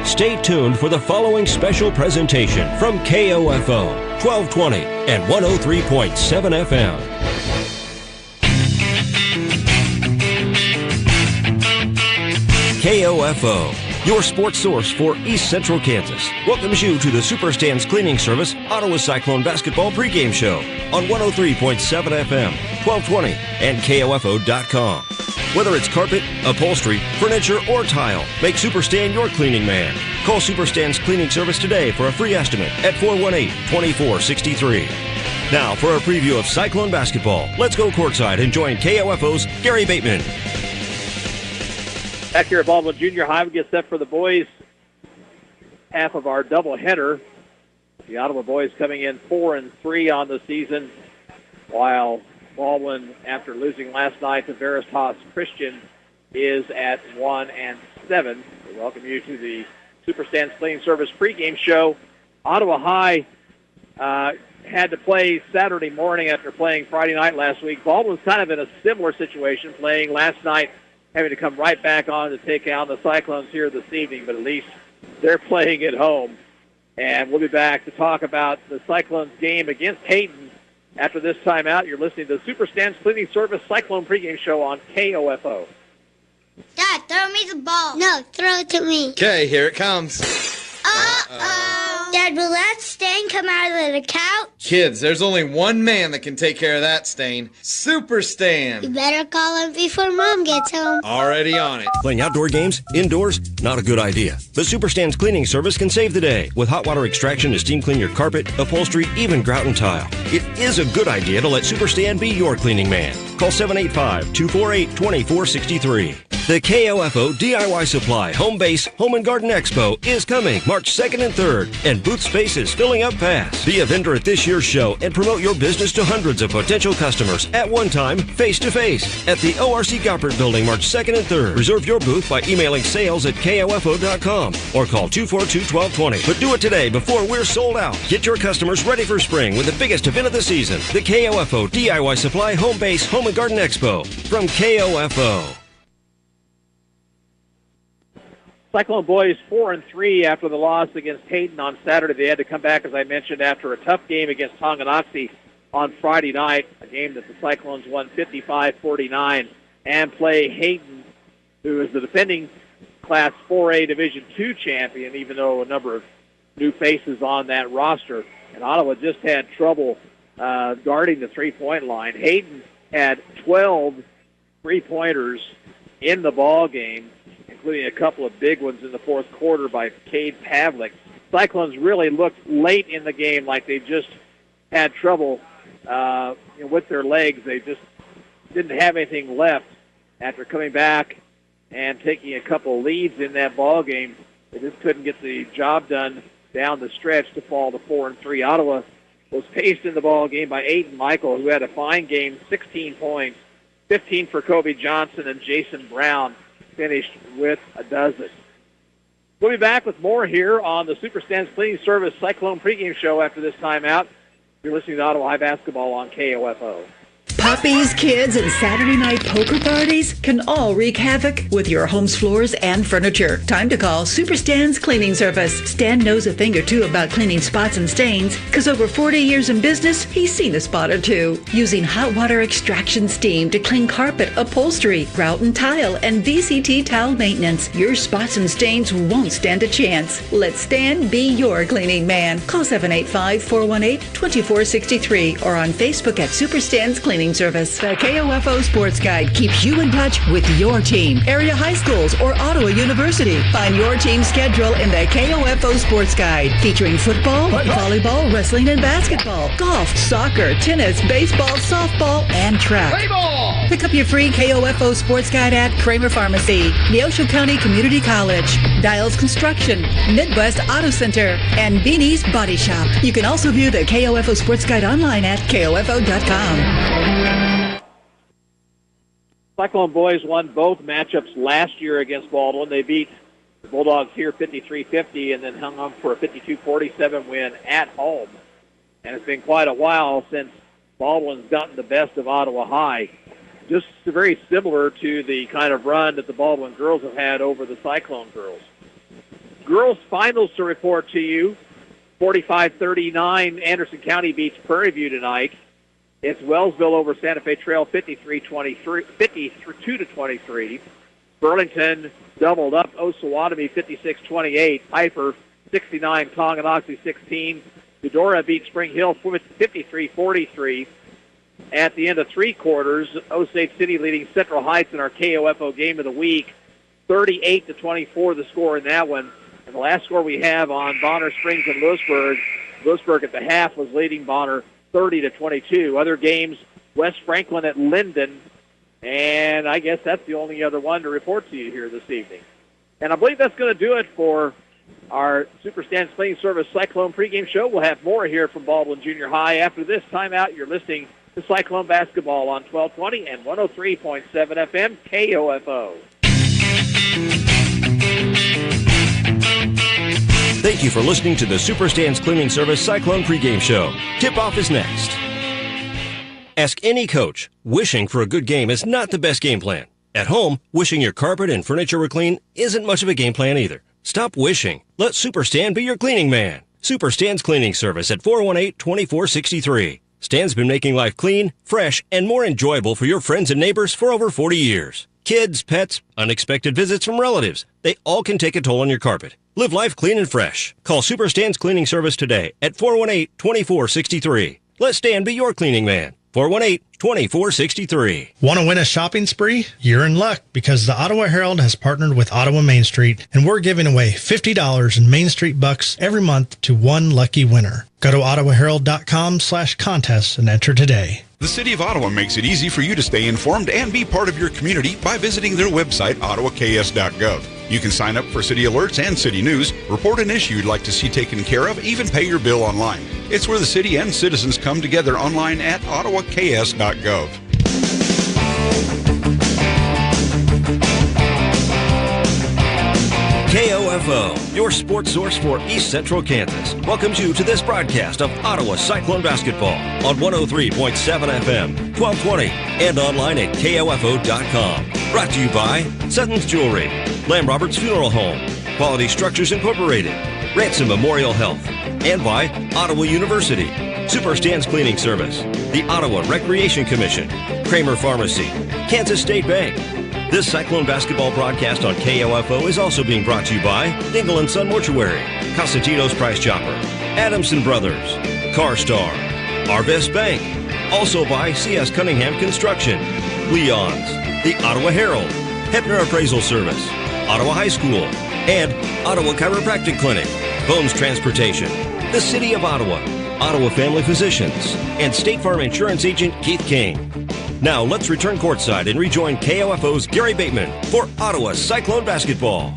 Stay tuned for the following special presentation from KOFO 1220 and 103.7 FM. KOFO, your sports source for East Central Kansas, welcomes you to the Superstands Cleaning Service Ottawa Cyclone Basketball pregame show on 103.7 FM, 1220, and KOFO.com. Whether it's carpet, upholstery, furniture, or tile, make Superstand your cleaning man. Call Superstand's Cleaning Service today for a free estimate at 418-2463. Now for a preview of Cyclone basketball, let's go courtside and join KOFO's Gary Bateman. Back here at Baldwin Junior High, we get set for the boys' half of our doubleheader. The Ottawa boys coming in 4-3 on the season, while Baldwin, after losing last night to Veritas Christian, is at 1-7. We welcome you to the Superstands Cleaning Service pregame show. Ottawa High had to play Saturday morning after playing Friday night last week. Baldwin's kind of in a similar situation, playing last night, having to come right back on to take out the Cyclones here this evening, but at least they're playing at home. And we'll be back to talk about the Cyclones game against Hayden after this timeout. You're listening to the Superstands Cleaning Service Cyclone pregame show on KOFO. Dad, throw me the ball. No, throw it to me. Okay, here it comes. Uh-oh. Dad, will that stain come out of the couch? Kids, there's only one man that can take care of that stain. Superstan. You better call him before Mom gets home. Already on it. Playing outdoor games, indoors, not a good idea. The Superstands Cleaning Service can save the day with hot water extraction to steam clean your carpet, upholstery, even grout and tile. It is a good idea to let Superstand be your cleaning man. Call 785-248-2463. The KOFO DIY Supply Home Base Home and Garden Expo is coming March 2nd and 3rd, and booth space is filling up fast. Be a vendor at this year's show and promote your business to hundreds of potential customers at one time, face-to-face, at the ORC Goppert Building March 2nd and 3rd. Reserve your booth by emailing sales@KOFO.com or call 242-1220. But do it today before we're sold out. Get your customers ready for spring with the biggest event of the season, the KOFO DIY Supply Home Base Home and Garden Expo from KOFO. Cyclone boys 4-3 after the loss against Hayden on Saturday. They had to come back, as I mentioned, after a tough game against Tonganoxie on Friday night, a game that the Cyclones won 55-49, and play Hayden, who is the defending Class 4A Division II champion, even though a number of new faces on that roster. And Ottawa just had trouble guarding the three-point line. Hayden had 12 three-pointers in the ball game, including a couple of big ones in the fourth quarter by Cade Pavlik. Cyclones really looked late in the game like they just had trouble with their legs. They just didn't have anything left after coming back and taking a couple of leads in that ball game. They just couldn't get the job done down the stretch to fall to 4-3. Ottawa was paced in the ball game by Aiden Michael, who had a fine game, 16 points, 15 for Kobe Johnson, and Jason Brown finished with a dozen. We'll be back with more here on the Superstands Cleaning Service Cyclone pregame show after this timeout. You're listening to Ottawa High Basketball on KOFO. Puppies, kids, and Saturday night poker parties can all wreak havoc with your home's floors and furniture. Time to call Superstands Cleaning Service. Stan knows a thing or two about cleaning spots and stains, because over 40 years in business, he's seen a spot or two. Using hot water extraction steam to clean carpet, upholstery, grout and tile, and VCT towel maintenance, your spots and stains won't stand a chance. Let Stan be your cleaning man. Call 785-418-2463 or on Facebook at Superstands Cleaning Service. The KOFO Sports Guide keeps you in touch with your team, area high schools, or Ottawa University. Find your team's schedule in the KOFO Sports Guide, featuring football, volleyball, wrestling, and basketball, golf, soccer, tennis, baseball, softball, and track. Play-ball! Pick up your free KOFO Sports Guide at Kramer Pharmacy, Neosho County Community College, Dials Construction, Midwest Auto Center, and Beanie's Body Shop. You can also view the KOFO Sports Guide online at KOFO.com. Cyclone boys won both matchups last year against Baldwin. They beat the Bulldogs here 53-50 and then hung on for a 52-47 win at home. And it's been quite a while since Baldwin's gotten the best of Ottawa High. Just very similar to the kind of run that the Baldwin girls have had over the Cyclone girls. girls finals to report to you. 45-39, Anderson County beats Prairie View tonight. It's Wellsville over Santa Fe Trail, 52-23. Burlington doubled up Osawatomie, 56-28. Piper, 69, Tonganoxie, 16. Eudora beat Spring Hill, 53-43. At the end of three quarters, Osage City leading Central Heights in our KOFO game of the week, 38-24 the score in that one. And the last score we have on Bonner Springs and Lewisburg at the half was leading Bonner 30-22. Other games, West Franklin at Linden, and I guess that's the only other one to report to you here this evening. And I believe that's going to do it for our Superstands Cleaning Service Cyclone pregame show. We'll have more here from Baldwin Junior High. After this timeout, you're listening to Cyclone Basketball on 1220 and 103.7 FM KOFO. Thank you for listening to the Superstands Cleaning Service Cyclone pregame show. Tip-off is next. Ask any coach, wishing for a good game is not the best game plan. At home, wishing your carpet and furniture were clean isn't much of a game plan either. Stop wishing. Let Superstand be your cleaning man. Superstands Cleaning Service at 418-2463. Stan's been making life clean, fresh, and more enjoyable for your friends and neighbors for over 40 years. Kids, pets, unexpected visits from relatives, they all can take a toll on your carpet. Live life clean and fresh. Call Superstands Cleaning Service today at 418-2463. Let Stan be your cleaning man. 418-2463. Want to win a shopping spree? You're in luck because the Ottawa Herald has partnered with Ottawa Main Street, and we're giving away $50 in Main Street bucks every month to one lucky winner. Go to ottawaherald.com/contest and enter today. The City of Ottawa makes it easy for you to stay informed and be part of your community by visiting their website, ottawaks.gov. You can sign up for city alerts and city news, report an issue you'd like to see taken care of, even pay your bill online. It's where the city and citizens come together online at ottawaks.gov. KOFO, your sports source for East Central Kansas, welcomes you to this broadcast of Ottawa Cyclone Basketball on 103.7 FM, 1220, and online at KOFO.com. Brought to you by Sutton's Jewelry, Lamb Roberts Funeral Home, Quality Structures Incorporated, Ransom Memorial Health, and by Ottawa University, Superstands Cleaning Service, the Ottawa Recreation Commission, Kramer Pharmacy, Kansas State Bank. This Cyclone Basketball broadcast on KOFO is also being brought to you by Dingle & Son Mortuary, Cosentino's Price Chopper, Adamson Brothers, CarStar, Our Best Bank, also by C.S. Cunningham Construction, Leon's, the Ottawa Herald, Hepner Appraisal Service, Ottawa High School, and Ottawa Chiropractic Clinic, Bones Transportation, the City of Ottawa, Ottawa Family Physicians, and State Farm Insurance Agent Keith King. Now let's return courtside and rejoin KOFO's Gary Bateman for Ottawa Cyclone Basketball.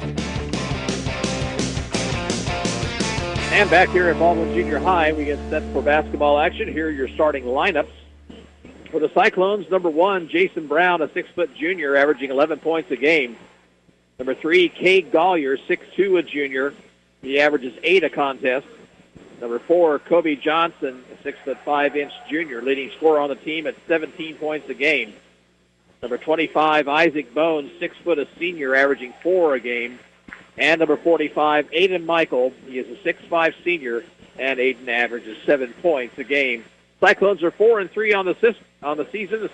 And back here at Baldwin Junior High, we get set for basketball action. Here are your starting lineups. For the Cyclones, number 1, Jason Brown, a 6-foot junior, averaging 11 points a game. Number 3, Cade Gollier, 6'2", a junior. He averages 8 a contest. Number 4, Kobe Johnson, a 6'5" junior, leading scorer on the team at 17 points a game. Number 25, Isaac Bones, 6 foot, a senior, averaging 4 a game. And number 45, Aiden Michael, he is a 6'5" senior, and Aiden averages 7 points a game. Cyclones are 4-3 on the season.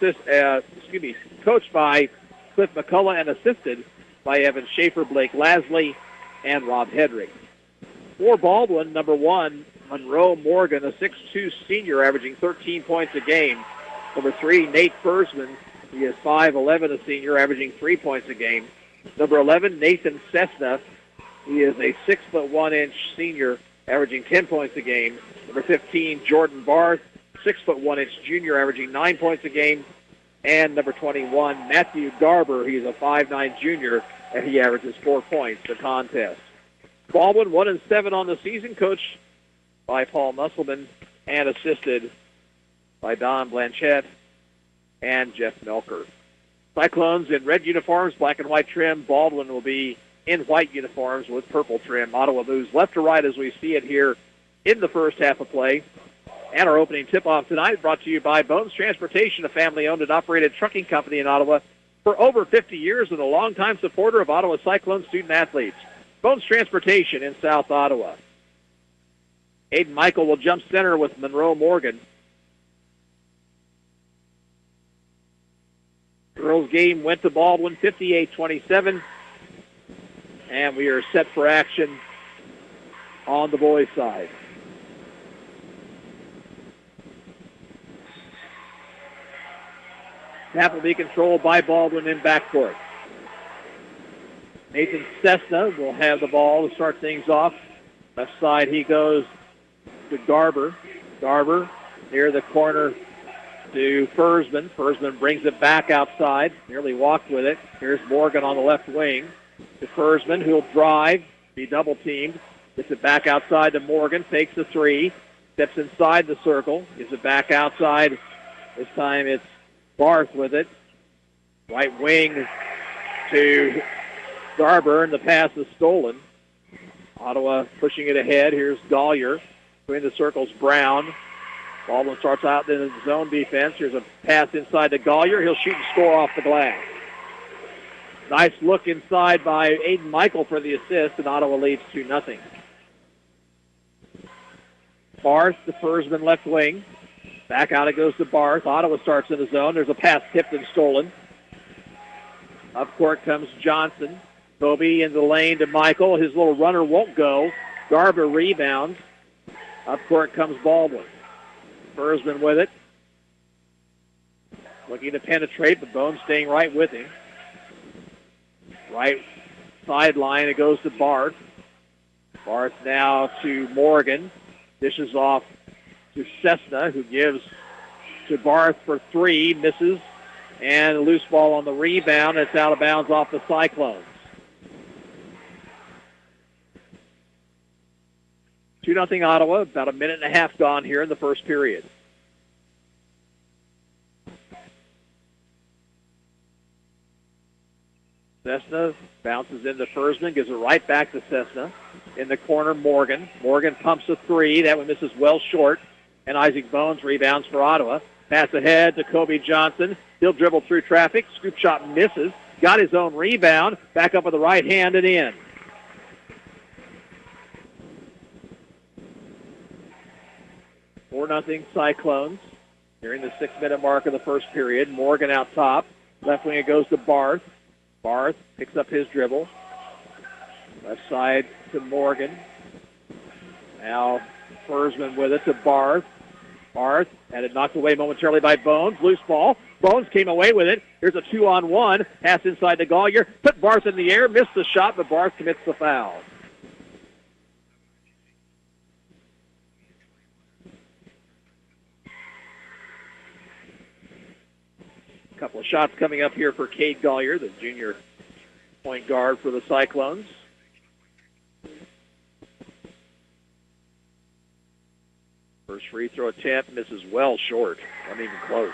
Coached by Cliff McCullough and assisted by Evan Schaefer, Blake Lasley, and Rob Hedrick. For Baldwin, number 1, Monroe Morgan, a 6'2" senior, averaging 13 points a game. Number 3, Nate Fersman, he is 5'11", a senior, averaging 3 points a game. Number 11, Nathan Cessna, he is a 6'1" senior, averaging 10 points a game. Number 15, Jordan Barth, 6'1" junior, averaging 9 points a game. And number 21, Matthew Garber, he's a 5'9" junior, and he averages 4 points a contest. Baldwin 1-7 on the season, coached by Paul Musselman and assisted by Don Blanchette and Jeff Melker. Cyclones in red uniforms, black and white trim. Baldwin will be in white uniforms with purple trim. Ottawa moves left to right as we see it here in the first half of play. And our opening tip-off tonight brought to you by Bones Transportation, a family-owned and operated trucking company in Ottawa for over 50 years and a longtime supporter of Ottawa Cyclone student-athletes. Bones Transportation in South Ottawa. Aiden Michael will jump center with Monroe Morgan. Girls game went to Baldwin 58-27. And we are set for action on the boys' side. Snap will be controlled by Baldwin in backcourt. Nathan Cessna will have the ball to start things off. Left side he goes to Garber. Garber near the corner to Fursman. Fursman brings it back outside. Nearly walked with it. Here's Morgan on the left wing to Fursman, who'll drive, be double-teamed. Gets it back outside to Morgan. Takes the three. Steps inside the circle. Gives it back outside. This time it's Barth with it. Right wing to Garber, and the pass is stolen. Ottawa pushing it ahead. Here's Gollier. Between the circles, Brown. Baldwin starts out in the zone defense. Here's a pass inside to Gollier. He'll shoot and score off the glass. Nice look inside by Aiden Michael for the assist, and Ottawa leads 2-0. Barth, the Fursman left wing. Back out it goes to Barth. Ottawa starts in the zone. There's a pass tipped and stolen. Up court comes Johnson. Kobe in the lane to Michael. His little runner won't go. Garber rebounds. Up court comes Baldwin. Fursman with it. Looking to penetrate, but Bones staying right with him. Right sideline, it goes to Barth. Barth now to Morgan. Dishes off to Cessna, who gives to Barth for three. Misses. And a loose ball on the rebound. It's out of bounds off the Cyclones. 2-0 Ottawa. About a minute and a half gone here in the first period. Cessna bounces into Fursman, gives it right back to Cessna. In the corner, Morgan. Morgan pumps a three. That one misses well short. And Isaac Bones rebounds for Ottawa. Pass ahead to Kobe Johnson. He'll dribble through traffic. Scoop shot misses. Got his own rebound. Back up with the right hand and in. Four-0 Cyclones. During the 6-minute mark of the first period. Morgan out top. Left wing it goes to Barth. Barth picks up his dribble. Left side to Morgan. Now Fursman with it to Barth. Barth had it knocked away momentarily by Bones. Loose ball. Bones came away with it. Here's a 2-on-1. Pass inside to Gollier. Put Barth in the air. Missed the shot, but Barth commits the foul. A couple of shots coming up here for Cade Gollier, the junior point guard for the Cyclones. First free throw attempt misses well short. Not even close.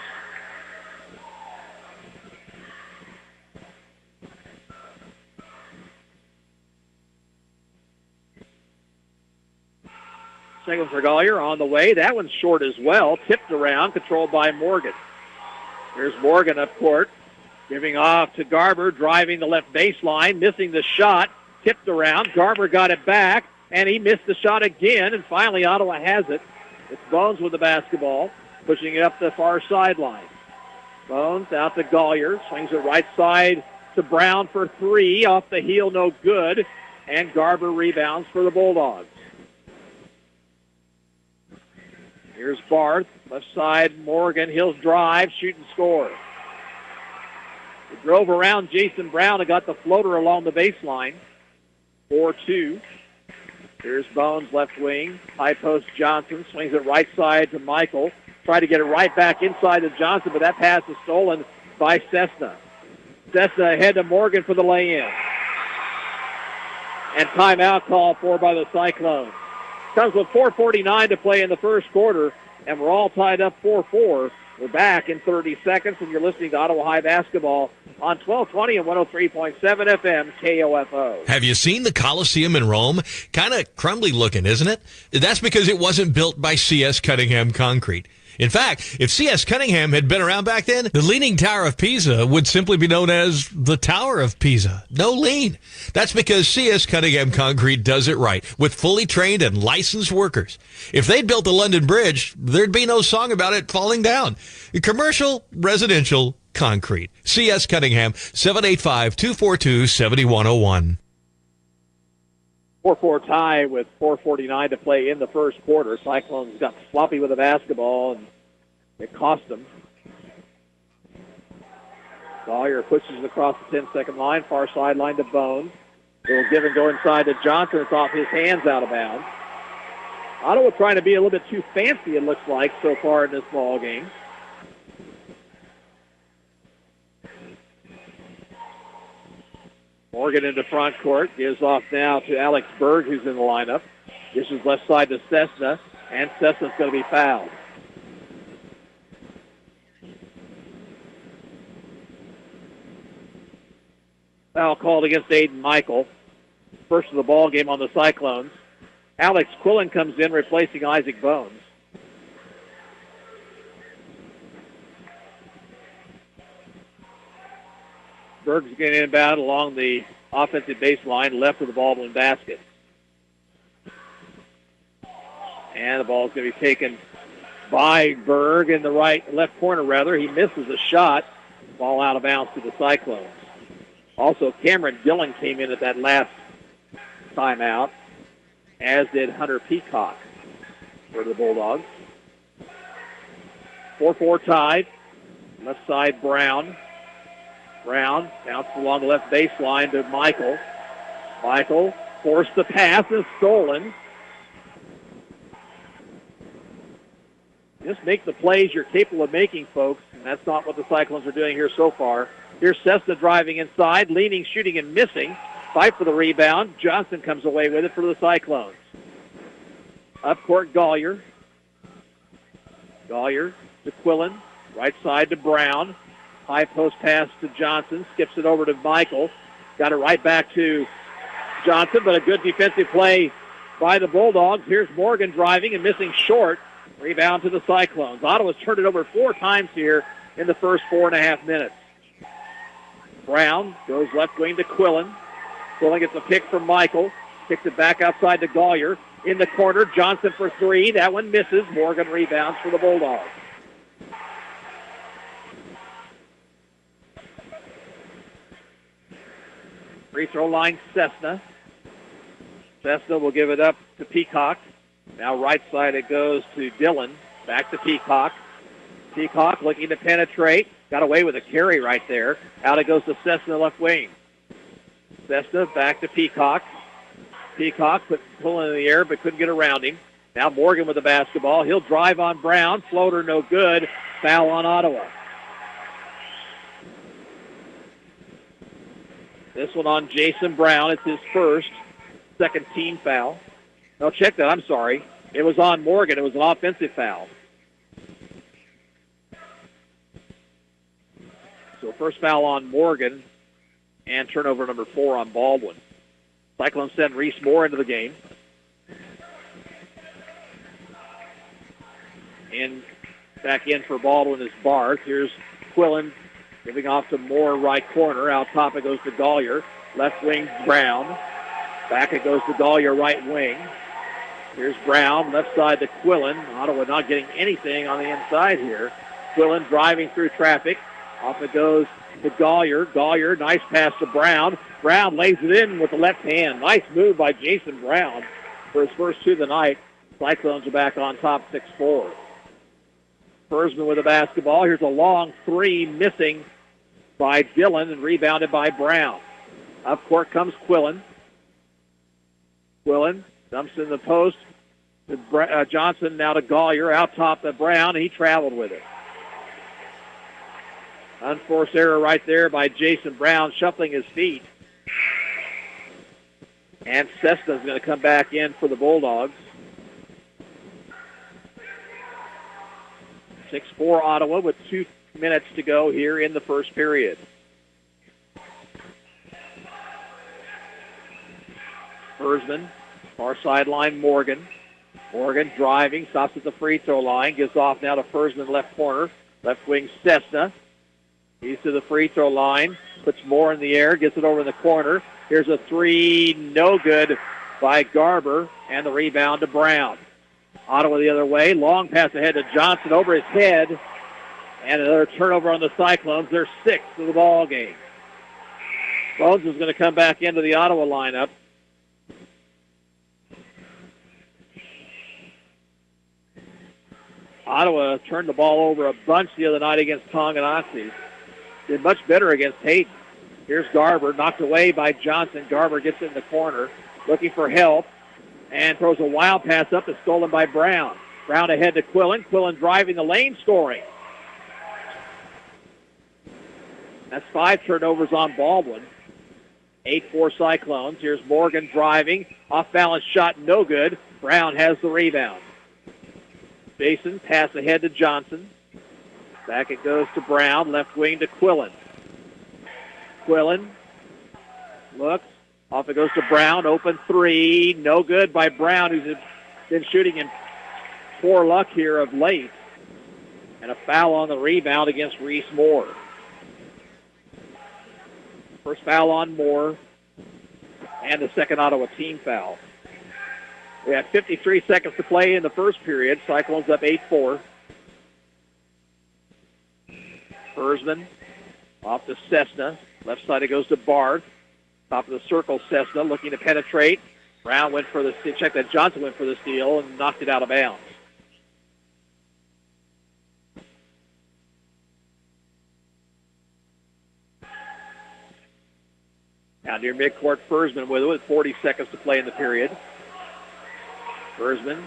Second for Gollier on the way. That one's short as well. Tipped around, controlled by Morgan. Here's Morgan up court, giving off to Garber, driving the left baseline, missing the shot, tipped around. Garber got it back, and he missed the shot again, and finally Ottawa has it. It's Bones with the basketball, pushing it up the far sideline. Bones out to Gollier, swings it right side to Brown for three, off the heel, no good, and Garber rebounds for the Bulldogs. Here's Barth, left side, Morgan. He'll drive, shoot, and score. He drove around Jason Brown and got the floater along the baseline. 4-2. Here's Bones, left wing. High post Johnson, swings it right side to Michael. Tried to get it right back inside to Johnson, but that pass is stolen by Cessna. Cessna ahead to Morgan for the lay-in. And timeout call for by the Cyclones. Comes with 4:49 to play in the first quarter, and we're all tied up 4-4. We're back in 30 seconds, and you're listening to Ottawa High Basketball on 1220 and 103.7 FM KOFO. Have you seen the Coliseum in Rome? Kind of crumbly looking, isn't it? That's because it wasn't built by C.S. Cunningham Concrete. In fact, if C.S. Cunningham had been around back then, the Leaning Tower of Pisa would simply be known as the Tower of Pisa. No lean. That's because C.S. Cunningham Concrete does it right with fully trained and licensed workers. If they'd built the London Bridge, there'd be no song about it falling down. Commercial, residential, concrete. C.S. Cunningham, 785-242-7101. 4-4 tie with 4:49 to play in the first quarter. Cyclones got sloppy with the basketball, and it cost them. Sawyer pushes it across the 10-second line, far sideline to Bones. Little give and go inside to Johnson. It's off his hands, out of bounds. Ottawa trying to be a little bit too fancy, it looks like, so far in this ball game. Morgan into front court, gives off now to Alex Berg, who's in the lineup. This is left side to Cessna, and Cessna's going to be fouled. Foul called against Aiden Michael. First of the ball game on the Cyclones. Alex Quillen comes in, replacing Isaac Bones. Berg's getting inbound along the offensive baseline, left of the Baldwin basket. And the ball is going to be taken by Berg in the left corner, rather. He misses a shot. Ball out of bounds to the Cyclones. Also, Cameron Dillon came in at that last timeout, as did Hunter Peacock for the Bulldogs. 4-4 tied. Left side, Brown. Brown bounces along the left baseline to Michael. Michael forced the pass, is stolen. Just make the plays you're capable of making, folks, and that's not what the Cyclones are doing here so far. Here's Cessna driving inside, leaning, shooting, and missing. Fight for the rebound. Johnson comes away with it for the Cyclones. Up court, Gollier. Gollier to Quillen. Right side to Brown. High post pass to Johnson. Skips it over to Michael. Got it right back to Johnson, but a good defensive play by the Bulldogs. Here's Morgan driving and missing short. Rebound to the Cyclones. Ottawa's turned it over 4 times here in the first 4.5 minutes. Brown goes left wing to Quillen. Quillen gets a pick from Michael. Kicks it back outside to Gollier. In the corner, Johnson for 3. That one misses. Morgan rebounds for the Bulldogs. Free throw line, Cessna. Cessna will give it up to Peacock. Now right side it goes to Dillon. Back to Peacock. Peacock looking to penetrate. Got away with a carry right there. Out it goes to Cessna left wing. Cessna back to Peacock. Peacock pulling in the air but couldn't get around him. Now Morgan with the basketball. He'll drive on Brown. Floater no good. Foul on Ottawa. This one on Jason Brown. It's his first. Second team foul. No, check that. I'm sorry. It was on Morgan. It was an offensive foul. So first foul on Morgan and turnover number 4 on Baldwin. Cyclones send Reese Moore into the game. Back in for Baldwin is Barth. Here's Quillen giving off to Moore, right corner. Out top it goes to Gollier. Left wing, Brown. Back it goes to Gollier, right wing. Here's Brown, left side to Quillen. Ottawa not getting anything on the inside here. Quillen driving through traffic. Off it goes to Gollier. Gollier, nice pass to Brown. Brown lays it in with the left hand. Nice move by Jason Brown for his first 2 of the night. Cyclones are back on top 6-4. Persman with the basketball. Here's a long 3 missing by Dillon and rebounded by Brown. Up court comes Quillen. Quillen dumps in the post to Johnson, now to Gollier. Out top to Brown. He traveled with it. Unforced error right there by Jason Brown, shuffling his feet. And Cessna's going to come back in for the Bulldogs. 6-4 Ottawa with 2 minutes to go here in the first period. Persman, far sideline Morgan. Morgan driving, stops at the free throw line, gives off now to Fursman left corner. Left wing Cessna. He's to the free throw line, puts more in the air, gets it over in the corner. Here's a three, no good by Garber, and the rebound to Brown. Ottawa the other way, long pass ahead to Johnson over his head, and another turnover on the Cyclones. They're sixth of the ball game. Bones is going to come back into the Ottawa lineup. Ottawa turned the ball over a bunch the other night against Tonganoxie. Did much better against Hayden. Here's Garber, knocked away by Johnson. Garber gets it in the corner, looking for help, and throws a wild pass up. It's stolen by Brown. Brown ahead to Quillen. Quillen driving the lane, scoring. That's 5 turnovers on Baldwin. 8-4 Cyclones. Here's Morgan driving. Off-balance shot, no good. Brown has the rebound. Jason, pass ahead to Johnson. Back it goes to Brown. Left wing to Quillen. Quillen looks. Off it goes to Brown. Open three. No good by Brown, who's been shooting in poor luck here of late. And a foul on the rebound against Reese Moore. First foul on Moore. And the second Ottawa team foul. We have 53 seconds to play in the first period. Cyclones up 8-4. Fursman off to Cessna. Left side it goes to Barth. Top of the circle, Cessna looking to penetrate. Brown went for the steal. Check that Johnson went for the steal and knocked it out of bounds. Now near midcourt, Fursman with 40 seconds to play in the period. Fursman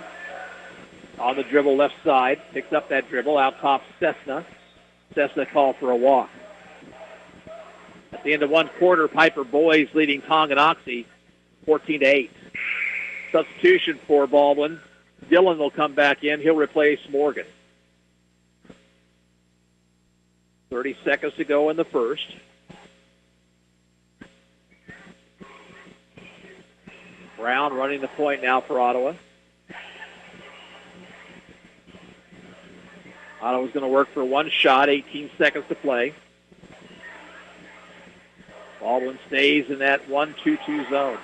on the dribble left side. Picks up that dribble. Out top Cessna. Cessna called for a walk. At the end of one quarter, Piper Boys leading Tonganoxie 14-8. Substitution for Baldwin. Dillon will come back in. He'll replace Morgan. 30 seconds to go in the first. Brown running the point now for Ottawa. Ottawa's going to work for one shot, 18 seconds to play. Baldwin stays in that 1-2-2 zone.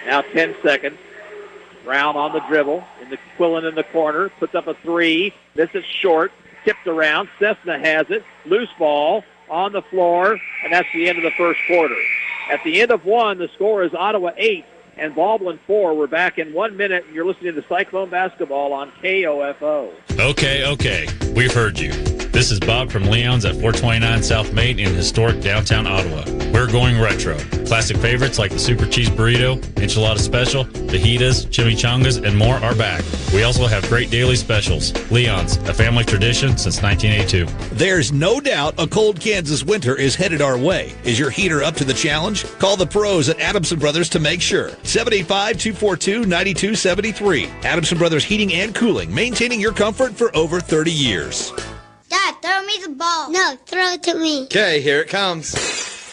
Now 10 seconds. Brown on the dribble. In the Quillen in the corner. Puts up a three. Misses short. Tipped around. Cessna has it. Loose ball on the floor. And that's the end of the first quarter. At the end of one, the score is Ottawa 8 and Baldwin 4. We're back in 1 minute. You're listening to Cyclone Basketball on KOFO. Okay. We've heard you. This is Bob from Leon's at 429 South Main in historic downtown Ottawa. We're going retro. Classic favorites like the Super Cheese Burrito, Enchilada Special, fajitas, chimichangas, and more are back. We also have great daily specials. Leon's, a family tradition since 1982. There's no doubt a cold Kansas winter is headed our way. Is your heater up to the challenge? Call the pros at Adamson Brothers to make sure. 785-242-9273. Adamson Brothers Heating and Cooling, maintaining your comfort for over 30 years. Dad, throw me the ball. No, throw it to me. Okay, here it comes.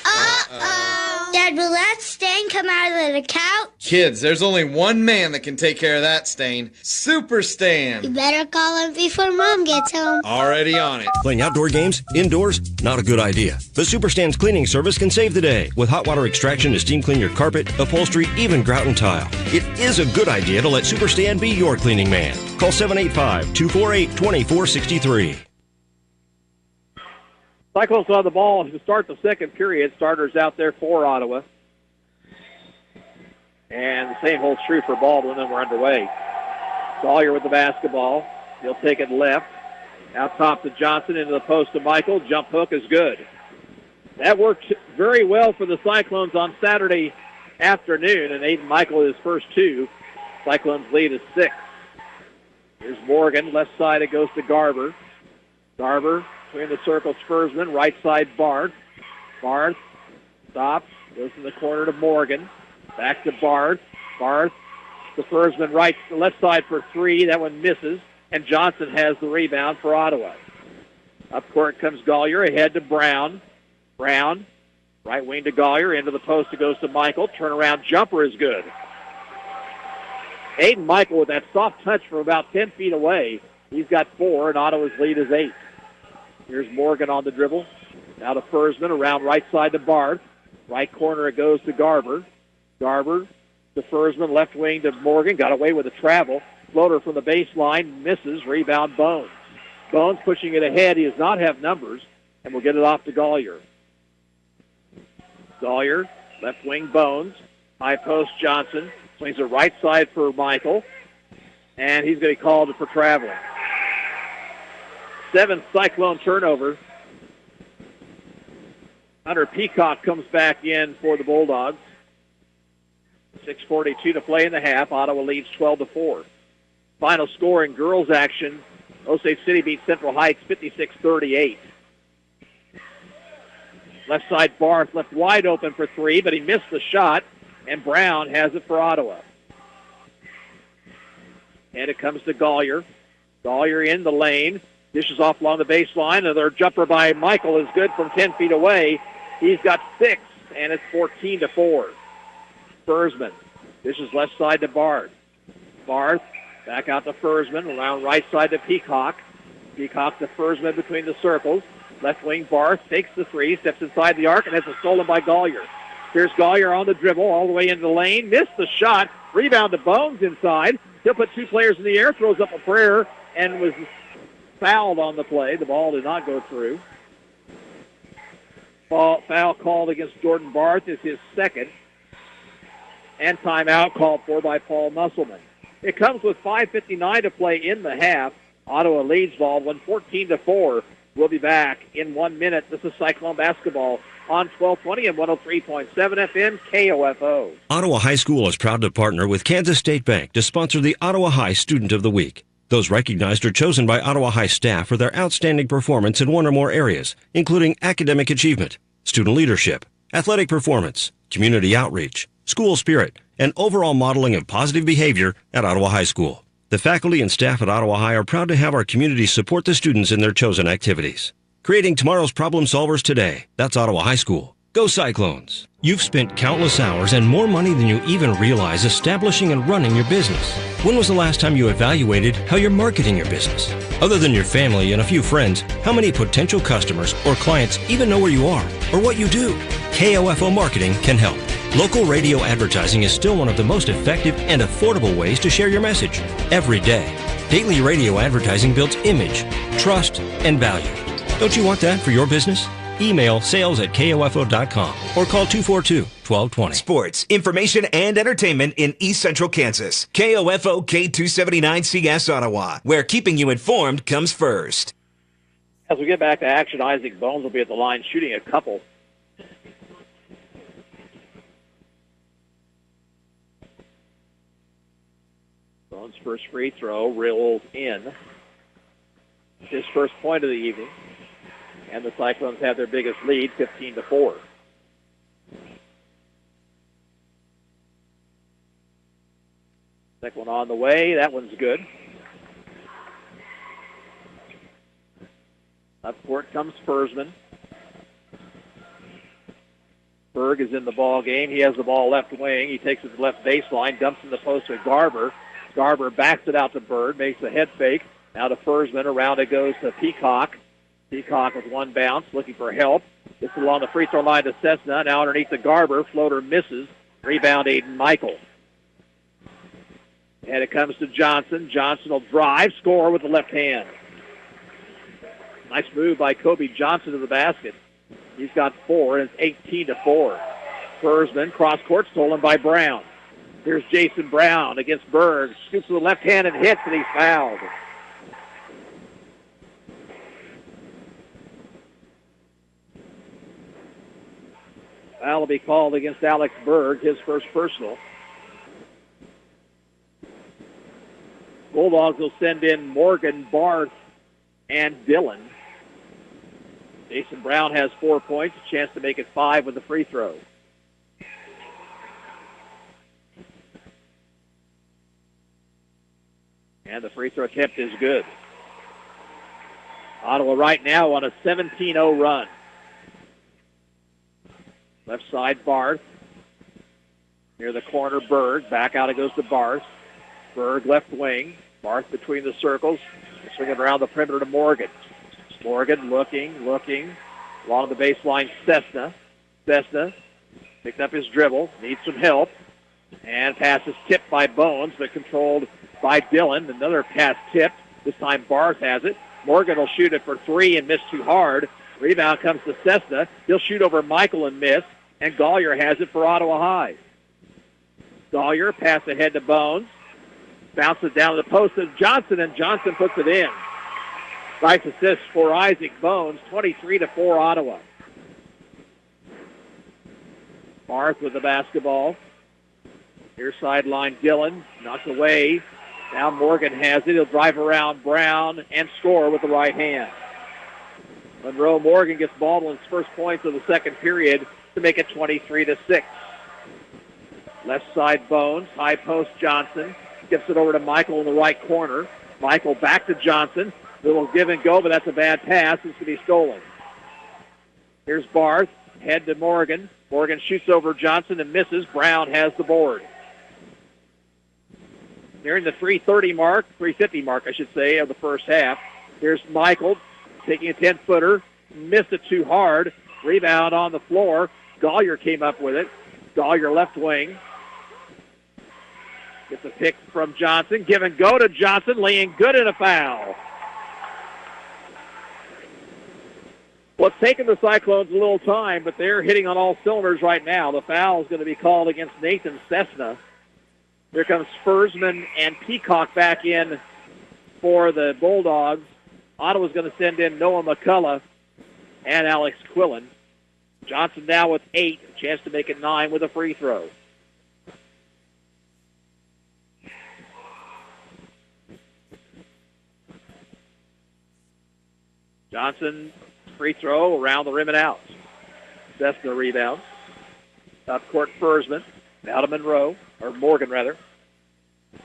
Uh-oh. Dad, will that stain come out of the couch? Kids, there's only one man that can take care of that stain. Super Stan. You better call him before Mom gets home. Already on it. Playing outdoor games? Indoors? Not a good idea. The Superstands cleaning service can save the day with hot water extraction to steam clean your carpet, upholstery, even grout and tile. It is a good idea to let Superstand be your cleaning man. Call 785-248-2463. Cyclones on the ball to start the second period. Starters out there for Ottawa. And the same holds true for Baldwin, and we're underway. Sawyer with the basketball. He'll take it left. Out top to Johnson, into the post to Michael. Jump hook is good. That worked very well for the Cyclones on Saturday afternoon, and Aiden Michael his first two. Cyclones lead is 6. Here's Morgan. Left side it goes to Garber. Garber between the circles, Fursman. Right side, Barth. Barth stops. Goes in the corner to Morgan. Back to Barth. Barth to Fursman. Left side for three. That one misses. And Johnson has the rebound for Ottawa. Up court comes Gollier. Ahead to Brown. Brown. Right wing to Gollier. Into the post it goes to Michael. Turnaround jumper is good. Aiden Michael with that soft touch from about 10 feet away. He's got 4, and Ottawa's lead is 8. Here's Morgan on the dribble. Now to Fursman, around right side to Barth. Right corner it goes to Garber. Garber to Fursman, left wing to Morgan. Got away with a travel. Floater from the baseline, misses. Rebound Bones. Bones pushing it ahead. He does not have numbers, and will get it off to Gollier. Gollier, left wing Bones. High post Johnson. Swings it right side for Michael, and he's going to be called for traveling. 7th Cyclone turnover. Hunter Peacock comes back in for the Bulldogs. 6:42 to play in the half. Ottawa leads 12-4. Final score in girls action. Osage City beats Central Heights 56-38. Left side Barth left wide open for 3, but he missed the shot, and Brown has it for Ottawa. And it comes to Gollier. Gollier in the lane. Dishes off along the baseline. Another jumper by Michael is good from 10 feet away. He's got 6, and it's 14-4. Fursman. Dishes left side to Barth. Barth back out to Fursman. Around right side to Peacock. Peacock to Fursman between the circles. Left wing Barth takes the 3, steps inside the arc, and has it stolen by Gollier. Here's Gollier on the dribble all the way into the lane. Missed the shot. Rebound to Bones inside. He'll put 2 players in the air, throws up a prayer, and was fouled on the play. The ball did not go through. Foul called against Jordan Barth is his 2nd. And timeout called for by Paul Musselman. It comes with 5:59 to play in the half. Ottawa leads Baldwin 14-4. We'll be back in 1 minute. This is Cyclone basketball on 1220 and 103.7 FM KOFO. Ottawa High School is proud to partner with Kansas State Bank to sponsor the Ottawa High Student of the Week. Those recognized are chosen by Ottawa High staff for their outstanding performance in one or more areas, including academic achievement, student leadership, athletic performance, community outreach, school spirit, and overall modeling of positive behavior at Ottawa High School. The faculty and staff at Ottawa High are proud to have our community support the students in their chosen activities. Creating tomorrow's problem solvers today. That's Ottawa High School. Go Cyclones! You've spent countless hours and more money than you even realize establishing and running your business. When was the last time you evaluated how you're marketing your business? Other than your family and a few friends, how many potential customers or clients even know where you are or what you do? KOFO Marketing can help. Local radio advertising is still one of the most effective and affordable ways to share your message every day. Daily radio advertising builds image, trust, and value. Don't you want that for your business? Email sales@kofo.com or call 242-1220. Sports, information, and entertainment in East Central Kansas. KOFO K279CS Ottawa, where keeping you informed comes first. As we get back to action, Isaac Bones will be at the line shooting a couple. Bones' first free throw rolls in. His first point of the evening. And the Cyclones have their biggest lead, 15-4. Second one on the way. That one's good. Up court comes Fursman. Berg is in the ball game. He has the ball left wing. He takes it to the left baseline, dumps in the post with Garber. Garber backs it out to Berg, makes a head fake. Now to Fursman. Around it goes to Peacock. Peacock with one bounce, looking for help. Gets it along the free throw line to Cessna. Now underneath the Garber. Floater misses. Rebound Aiden Michael. And it comes to Johnson. Johnson will drive, score with the left hand. Nice move by Kobe Johnson to the basket. He's got 4, and it's 18-4. Fursman, cross court, stolen by Brown. Here's Jason Brown against Berg. Scoops with the left hand and hits, and he's fouled. Foul will be called against Alex Berg, his first personal. Bulldogs will send in Morgan, Barth, and Dillon. Jason Brown has 4 points, a chance to make it 5 with the free throw. And the free throw attempt is good. Ottawa right now on a 17-0 run. Left side, Barth. Near the corner, Berg. Back out it goes to Barth. Berg left wing. Barth between the circles. Swinging around the perimeter to Morgan. Morgan looking. Along the baseline, Cessna. Cessna picked up his dribble. Needs some help. And pass is tipped by Bones, but controlled by Dillon. Another pass tipped. This time Barth has it. Morgan will shoot it for three and miss too hard. Rebound comes to Cessna. He'll shoot over Michael and miss. And Gollier has it for Ottawa High. Gollier pass ahead to Bones. Bounces down to the post of Johnson, and Johnson puts it in. Nice assist for Isaac Bones, 23-4 Ottawa. Barth with the basketball. Near sideline, Dillon knocks away. Now Morgan has it. He'll drive around Brown and score with the right hand. Monroe Morgan gets Baldwin's first points of the second period to make it 23-6. Left side Bones, high post Johnson. Gets it over to Michael in the right corner. Michael back to Johnson. Little give and go, but that's a bad pass. It's going to be stolen. Here's Barth. Head to Morgan. Morgan shoots over Johnson and misses. Brown has the board. Nearing the 350 mark, I should say, of the first half. Here's Michael taking a 10-footer. Missed it too hard. Rebound on the floor. Gollier came up with it. Gollier left wing. Gets a pick from Johnson. Give and go to Johnson. Laying good in a foul. Well, it's taken the Cyclones a little time, but they're hitting on all cylinders right now. The foul is going to be called against Nathan Cessna. Here comes Spursman and Peacock back in for the Bulldogs. Ottawa's going to send in Noah McCullough and Alex Quillen. Johnson now with 8. Chance to make it 9 with a free throw. Johnson, free throw, around the rim and out. Cessna rebound. Up court, Fursman. Now to Monroe, or Morgan, rather.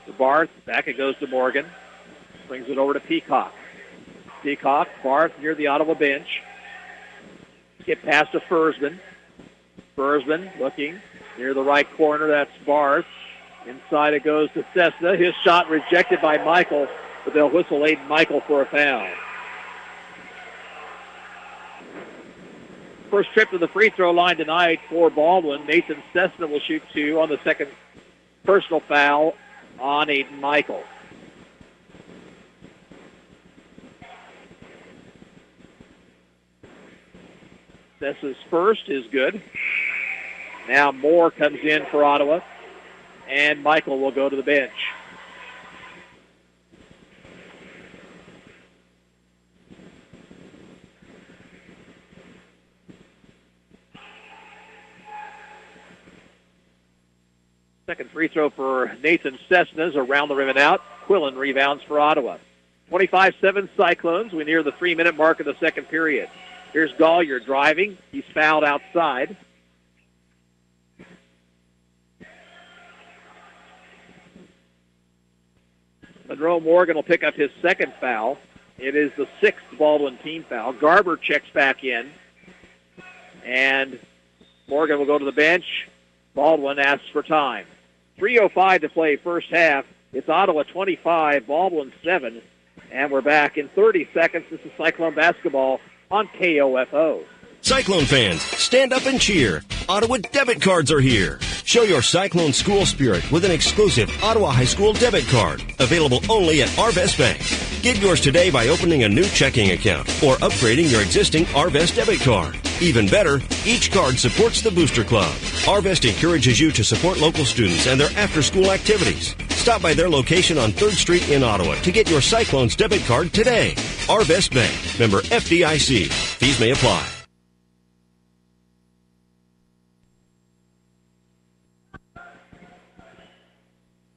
To Barth. Back it goes to Morgan. Brings it over to Peacock. Peacock, Barth near the Ottawa bench. Get past to Fursman. Fursman looking near the right corner. That's Barth. Inside it goes to Cessna. His shot rejected by Michael, but they'll whistle Aiden Michael for a foul. First trip to the free throw line tonight for Baldwin. Nathan Cessna will shoot 2 on the second personal foul on Aiden Michael. Cessna's first is good. Now Moore comes in for Ottawa, and Michael will go to the bench. Second free throw for Nathan Cessna's around the rim and out. Quillen rebounds for Ottawa. 25-7 Cyclones. We near the 3-minute mark of the second period. Here's Gollier driving. He's fouled outside. Monroe Morgan will pick up his second foul. It is the 6th Baldwin team foul. Garber checks back in. And Morgan will go to the bench. Baldwin asks for time. 3:05 to play first half. It's Ottawa 25, Baldwin 7. And we're back in 30 seconds. This is Cyclone basketball on KOFO. Cyclone fans, stand up and cheer. Ottawa debit cards are here. Show your Cyclone school spirit with an exclusive Ottawa High School debit card, available only at Arvest Bank. Get yours today by opening a new checking account or upgrading your existing Arvest debit card. Even better, each card supports the Booster Club. Arvest encourages you to support local students and their after-school activities. Stop by their location on 3rd Street in Ottawa to get your Cyclones debit card today. Arvest Bank, member FDIC. Fees may apply.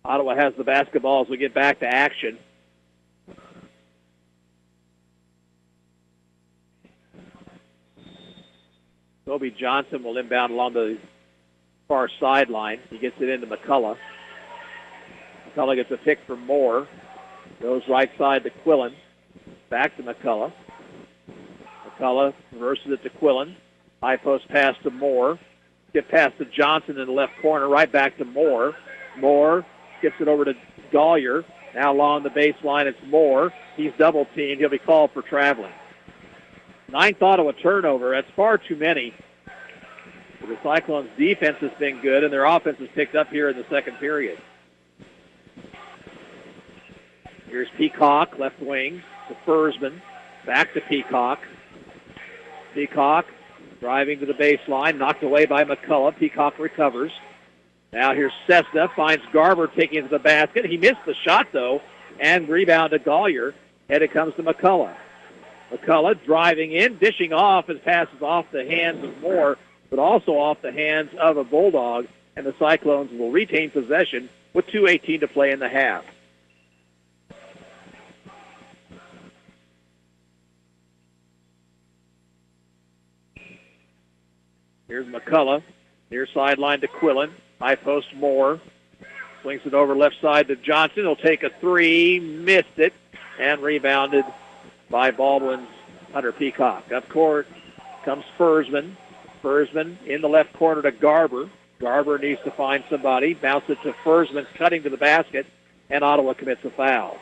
Ottawa has the basketball as we get back to action. Kobe Johnson will inbound along the far sideline. He gets it into McCullough. McCullough gets a pick from Moore. Goes right side to Quillen. Back to McCullough. McCullough reverses it to Quillen. High post pass to Moore. Get past to Johnson in the left corner. Right back to Moore. Moore Gets it over to Gollier. Now along the baseline, it's Moore. He's double-teamed. He'll be called for traveling. 9th Ottawa turnover. That's far too many. The Cyclones' defense has been good, and their offense has picked up here in the second period. Here's Peacock, left wing, to Fursman. Back to Peacock. Peacock driving to the baseline, knocked away by McCullough. Peacock recovers. Now here's Cessna, finds Garber taking it to the basket. He missed the shot, though, and rebound to Gollier. And it comes to McCullough. McCullough driving in, dishing off, and passes off the hands of Moore, but also off the hands of a Bulldog, and the Cyclones will retain possession with 2:18 to play in the half. Here's McCullough, near sideline to Quillen, high post Moore, swings it over left side to Johnson. He'll take a three, missed it, and rebounded by Baldwin's Hunter Peacock. Up court comes Fursman. Fursman in the left corner to Garber. Garber needs to find somebody. Bounce it to Fursman, cutting to the basket, and Ottawa commits a foul.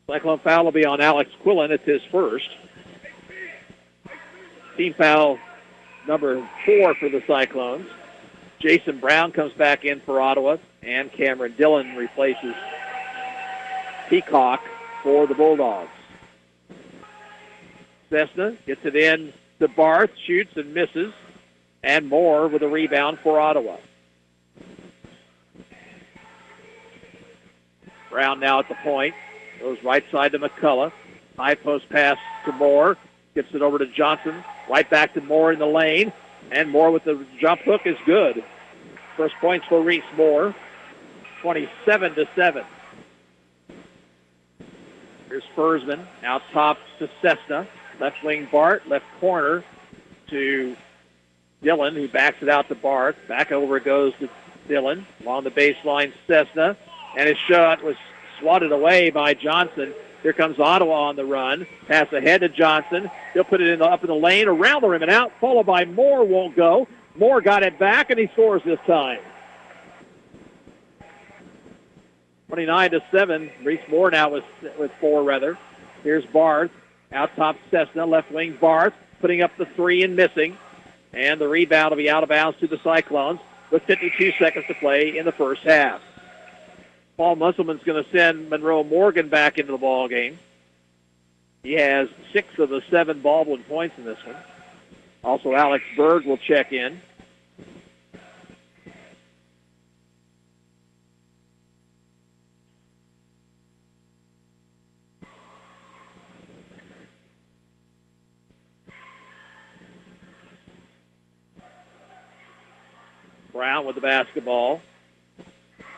Cyclone foul will be on Alex Quillen. It's his first. Team foul number 4 for the Cyclones. Jason Brown comes back in for Ottawa, and Cameron Dillon replaces Peacock for the Bulldogs. Cessna gets it in to Barth, shoots and misses, and Moore with a rebound for Ottawa. Brown now at the point, goes right side to McCullough. High post pass to Moore, gets it over to Johnson, right back to Moore in the lane, and Moore with the jump hook is good. First points for Reese Moore, 27-7. Here's Fursman, out top to Cessna. Left wing Bart, left corner to Dillon, who backs it out to Barth. Back over it goes to Dillon. Along the baseline, Cessna. And his shot was swatted away by Johnson. Here comes Ottawa on the run. Pass ahead to Johnson. He'll put it up in the lane, around the rim and out, followed by Moore, won't go. Moore got it back, and he scores this time. 29-7. Reese Moore now with 4, rather. Here's Barth. Out top Cessna, left wing Barth, putting up the three and missing. And the rebound will be out of bounds to the Cyclones with 52 seconds to play in the first half. Paul Musselman's going to send Monroe Morgan back into the ball game. He has 6 of the 7 Baldwin points in this one. Also, Alex Berg will check in. Brown with the basketball.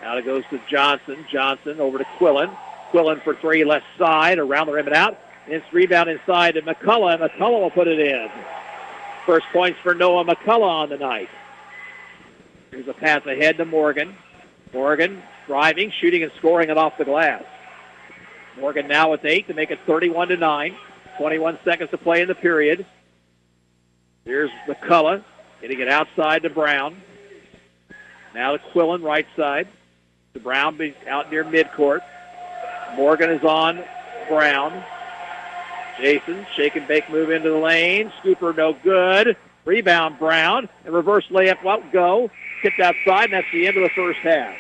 Now it goes to Johnson. Johnson over to Quillen. Quillen for 3 left side, around the rim and out. And it's rebound inside to McCullough, and McCullough will put it in. First points for Noah McCullough on the night. Here's a pass ahead to Morgan. Morgan driving, shooting, and scoring it off the glass. Morgan now with 8 to make it 31-9. 21 seconds to play in the period. Here's McCullough getting it outside to Brown. Now to Quillen, right side. To Brown out near midcourt. Morgan is on Brown. Jason, shake and bake move into the lane. Scooper no good. Rebound Brown. And reverse layup won't go. Kicked outside, and that's the end of the first half.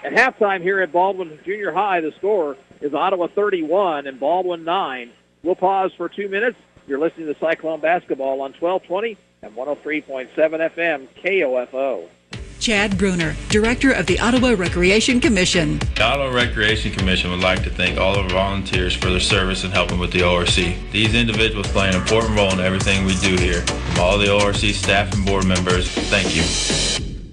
At halftime here at Baldwin Junior High, the score is Ottawa 31 and Baldwin 9. We'll pause for 2 minutes. You're listening to Cyclone Basketball on 1220 and 103.7 FM KOFO. Chad Bruner, Director of the Ottawa Recreation Commission. The Ottawa Recreation Commission would like to thank all of our volunteers for their service in helping with the ORC. These individuals play an important role in everything we do here. From all the ORC staff and board members, thank you.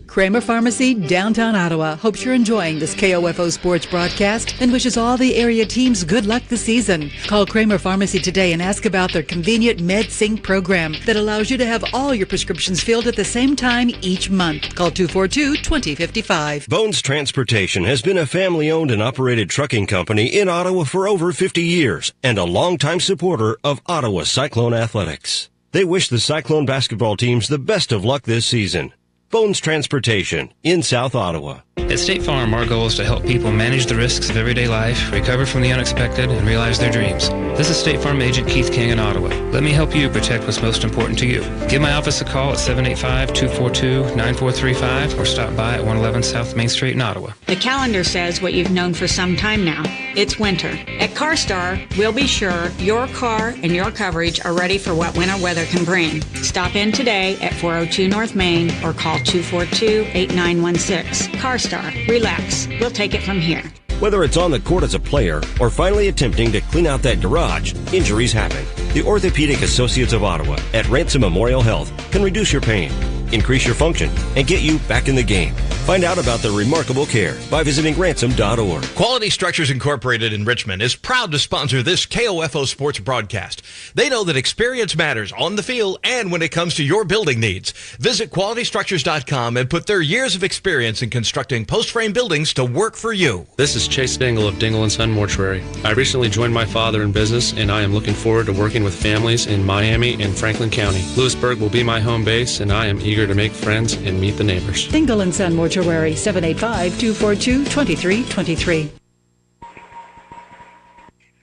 Kramer Pharmacy, downtown Ottawa, hopes you're enjoying this KOFO sports broadcast and wishes all the area teams good luck this season. Call Kramer Pharmacy today and ask about their convenient MedSync program that allows you to have all your prescriptions filled at the same time each month. Call 242-2055. Bones Transportation has been a family-owned and operated trucking company in Ottawa for over 50 years and a longtime supporter of Ottawa Cyclone athletics. They wish the Cyclone basketball teams the best of luck this season. Bones Transportation in South Ottawa. At State Farm, our goal is to help people manage the risks of everyday life, recover from the unexpected, and realize their dreams. This is State Farm Agent Keith King in Ottawa. Let me help you protect what's most important to you. Give my office a call at 785-242-9435 or stop by at 111 South Main Street in Ottawa. The calendar says what you've known for some time now. It's winter. At CarStar, we'll be sure your car and your coverage are ready for what winter weather can bring. Stop in today at 402 North Main or call 242-8916. CarStar. Relax. We'll take it from here. Whether it's on the court as a player or finally attempting to clean out that garage, injuries happen. The Orthopedic Associates of Ottawa at Ransom Memorial Health can reduce your pain, increase your function, and get you back in the game. Find out about their remarkable care by visiting ransom.org. Quality Structures Incorporated in Richmond is proud to sponsor this KOFO sports broadcast. They know that experience matters on the field and when it comes to your building needs. Visit qualitystructures.com and put their years of experience in constructing post-frame buildings to work for you. This is Chase Dingle of Dingle & Son Mortuary. I recently joined my father in business, and I am looking forward to working with families in Miami and Franklin County. Lewisburg will be my home base, and I am eager to make friends and meet the neighbors. Dingle & Son Mortuary, 785-242-2323.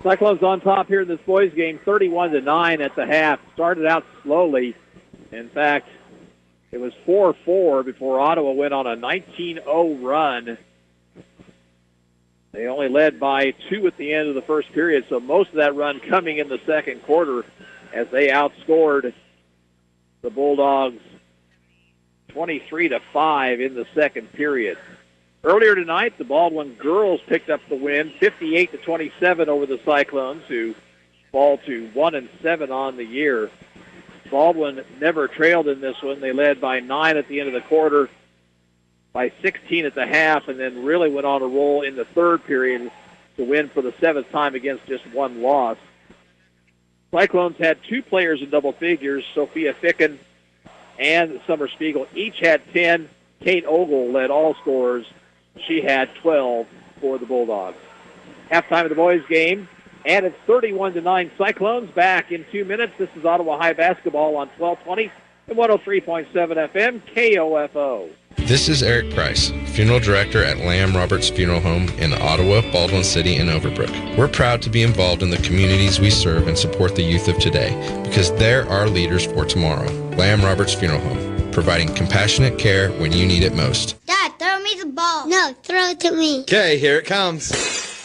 Cyclones on top here in this boys game, 31-9 at the half. Started out slowly. In fact, it was 4-4 before Ottawa went on a 19-0 run. They only led by 2 at the end of the first period, so most of that run coming in the second quarter as they outscored the Bulldogs 23-5 in the second period. Earlier tonight, the Baldwin girls picked up the win, 58-27 over the Cyclones, who fall to 1-7 on the year. Baldwin never trailed in this one. They led by 9 at the end of the quarter, by 16 at the half, and then really went on a roll in the third period to win for the 7th time against just one loss. Cyclones had 2 players in double figures, Sophia Ficken and Summer Spiegel each had 10. Kate Ogle led all scorers. She had 12 for the Bulldogs. Halftime of the boys game, and it's 31-9 Cyclones. Back in 2 minutes. This is Ottawa High basketball on 1220 and 103.7 FM KOFO. This is Eric Price, Funeral Director at Lamb Roberts Funeral Home in Ottawa, Baldwin City, and Overbrook. We're proud to be involved in the communities we serve and support the youth of today because they're our leaders for tomorrow. Lamb Roberts Funeral Home, providing compassionate care when you need it most. Dad, throw me the ball. No, throw it to me. Okay, here it comes.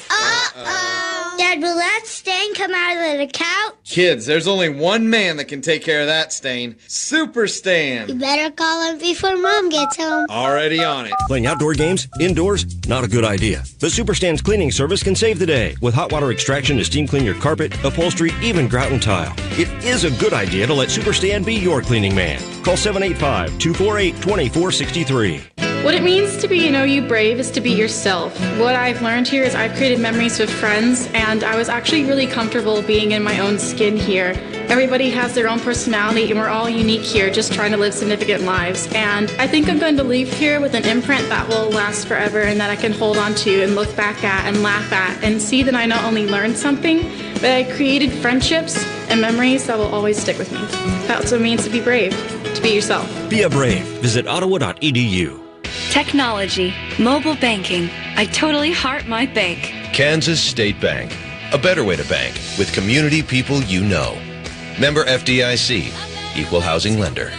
Uh-oh. Dad, will that stain come out of the couch? Kids, there's only one man that can take care of that stain. Super Stan. You better call him before Mom gets home. Already on it. Playing outdoor games? Indoors? Not a good idea. But Super Stan's cleaning service can save the day with hot water extraction to steam clean your carpet, upholstery, even grout and tile. It is a good idea to let Super Stan be your cleaning man. Call 785-248-2463. What it means to be an OU Brave is to be yourself. What I've learned here is I've created memories with friends, and I was actually really comfortable being in my own skin here. Everybody has their own personality, and we're all unique here, just trying to live significant lives. And I think I'm going to leave here with an imprint that will last forever and that I can hold on to and look back at and laugh at and see that I not only learned something, but I created friendships and memories that will always stick with me. That's what it means to be brave, to be yourself. Be a brave. Visit ottawa.edu. Technology, mobile banking. I totally heart my bank. Kansas State Bank. A better way to bank with community people you know. Member FDIC. Equal housing lender.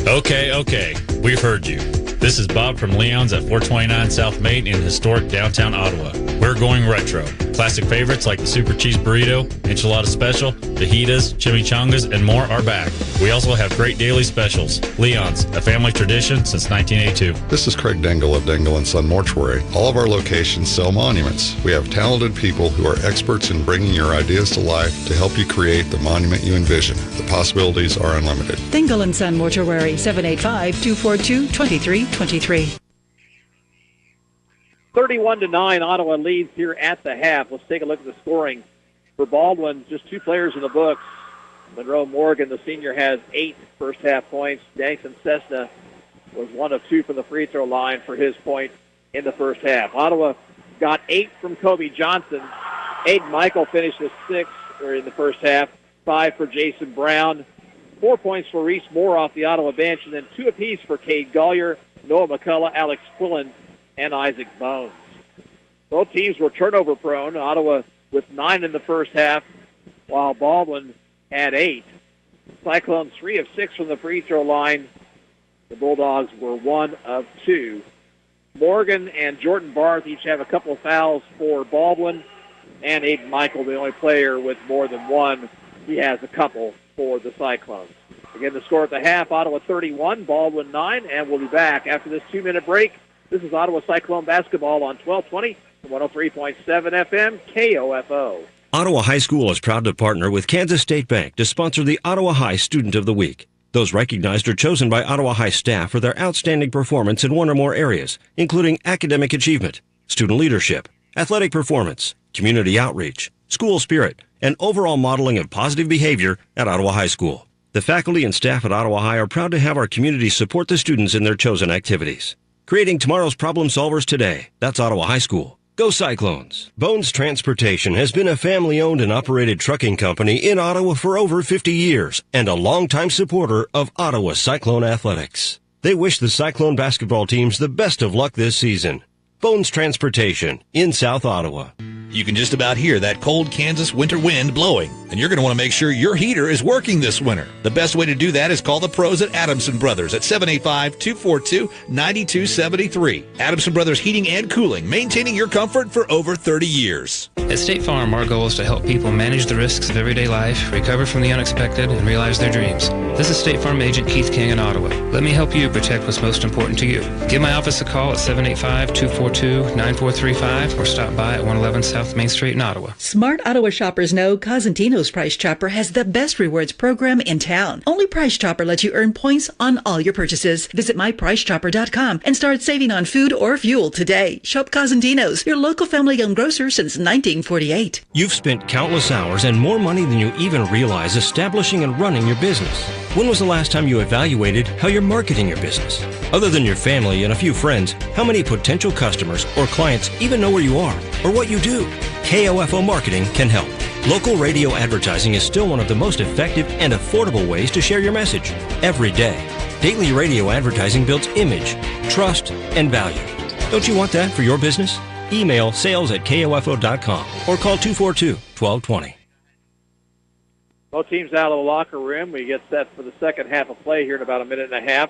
Okay. We've heard you. This is Bob from Leon's at 429 South Main in historic downtown Ottawa. We're going retro. Classic favorites like the Super Cheese Burrito, Enchilada Special, fajitas, chimichangas, and more are back. We also have great daily specials. Leon's, a family tradition since 1982. This is Craig Dingle of Dingle & Son Mortuary. All of our locations sell monuments. We have talented people who are experts in bringing your ideas to life to help you create the monument you envision. The possibilities are unlimited. Dingle & Son Mortuary, 785-242-2323. 31-9, Ottawa leads here at the half. Let's take a look at the scoring. For Baldwin, just 2 players in the books. Monroe Morgan, the senior, has 8 first-half points. Nathan Cessna was 1 of 2 from the free throw line for his point in the first half. Ottawa got 8 from Kobe Johnson. Aiden Michael finished with 6 in the first half. 5 for Jason Brown. 4 points for Reese Moore off the Ottawa bench, and then 2 apiece for Cade Gollier, Noah McCullough, Alex Quillen, and Isaac Bones. Both teams were turnover prone. Ottawa with 9 in the first half, while Baldwin had 8. Cyclones 3 of 6 from the free throw line. The Bulldogs were 1 of 2. Morgan and Jordan Barth each have a couple of fouls for Baldwin, and Aiden Michael, the only player with more than one, he has a couple for the Cyclones. Again, the score at the half, Ottawa 31, Baldwin 9, and we'll be back after this 2-minute break. This is Ottawa Cyclone basketball on 1220, 103.7 FM, KOFO. Ottawa High School is proud to partner with Kansas State Bank to sponsor the Ottawa High Student of the Week. Those recognized are chosen by Ottawa High staff for their outstanding performance in one or more areas, including academic achievement, student leadership, athletic performance, community outreach, school spirit, and overall modeling of positive behavior at Ottawa High School. The faculty and staff at Ottawa High are proud to have our community support the students in their chosen activities. Creating tomorrow's problem solvers today. That's Ottawa High School. Go Cyclones! Bones Transportation has been a family-owned and operated trucking company in Ottawa for over 50 years and a longtime supporter of Ottawa Cyclone athletics. They wish the Cyclone basketball teams the best of luck this season. Bones Transportation in South Ottawa. You can just about hear that cold Kansas winter wind blowing, and you're going to want to make sure your heater is working this winter. The best way to do that is call the pros at Adamson Brothers at 785-242-9273. Adamson Brothers Heating and Cooling, maintaining your comfort for over 30 years. At State Farm, our goal is to help people manage the risks of everyday life, recover from the unexpected, and realize their dreams. This is State Farm Agent Keith King in Ottawa. Let me help you protect what's most important to you. Give my office a call at 785-242-9435 or stop by at 111 South Main Street in Ottawa. Smart Ottawa shoppers know Cosentino's Price Chopper has the best rewards program in town. Only Price Chopper lets you earn points on all your purchases. Visit mypricechopper.com and start saving on food or fuel today. Shop Cosentino's, your local family-owned grocer since 1948. You've spent countless hours and more money than you even realize establishing and running your business. When was the last time you evaluated how you're marketing your business? Other than your family and a few friends, how many potential customers or clients even know where you are or what you do? KOFO Marketing can help. Local radio advertising is still one of the most effective and affordable ways to share your message every day. Daily radio advertising builds image, trust, and value. Don't you want that for your business? Email sales@kofo.com or call 242-1220. Both teams out of the locker room. We get set for the second half of play here in about a minute and a half.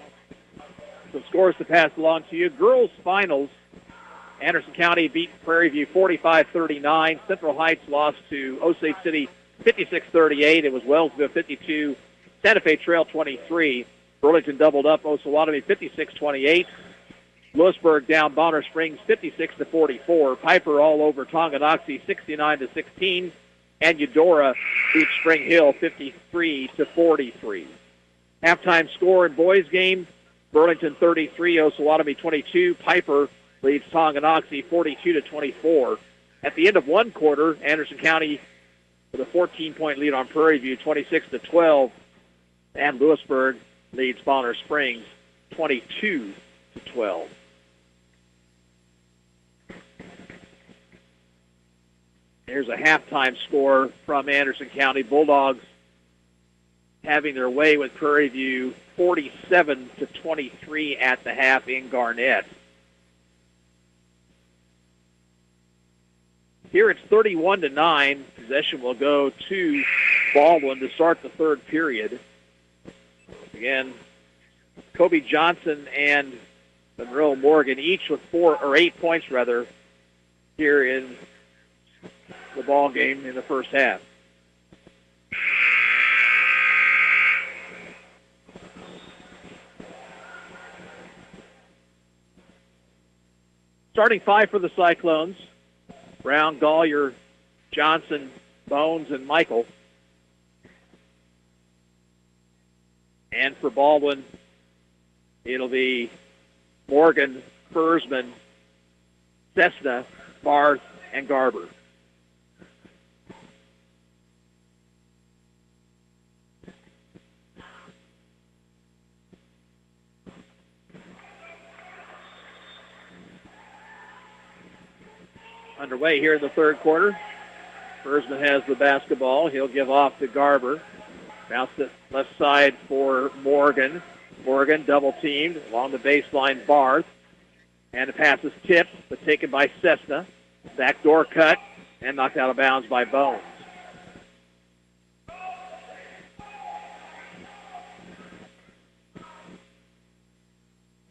Some scores to pass along to you. Girls finals. Anderson County beat Prairie View 45-39. Central Heights lost to Osage City 56-38. It was Wellsville 52. Santa Fe Trail 23. Burlington doubled up Osawatomie 56-28. Lewisburg down Bonner Springs 56-44. Piper all over Tonganoxie 69-16. And Eudora beat Spring Hill 53-43. Halftime score in boys game, Burlington 33, Osawatomie 22. Piper leads Tonganoxie 42-24. At the end of one quarter, Anderson County with a 14-point lead on Prairie View, 26-12. And Lewisburg leads Bonner Springs 22-12. Here's a halftime score from Anderson County. Bulldogs having their way with Prairie View 47-23 at the half in Garnett. Here it's 31-9. Possession will go to Baldwin to start the third period. Again, Kobe Johnson and Monroe Morgan each with 8 points here in the ball game in the first half. Starting five for the Cyclones: Brown, Gollier, Johnson, Bones, and Michael. And for Baldwin, it'll be Morgan, Fersman, Cessna, Barth, and Garber. Underway here in the third quarter. Fersman has the basketball. He'll give off to Garber. Bounce it left side for Morgan. Morgan double-teamed along the baseline, Barth. And the pass is tipped, but taken by Cessna. Backdoor cut and knocked out of bounds by Bones.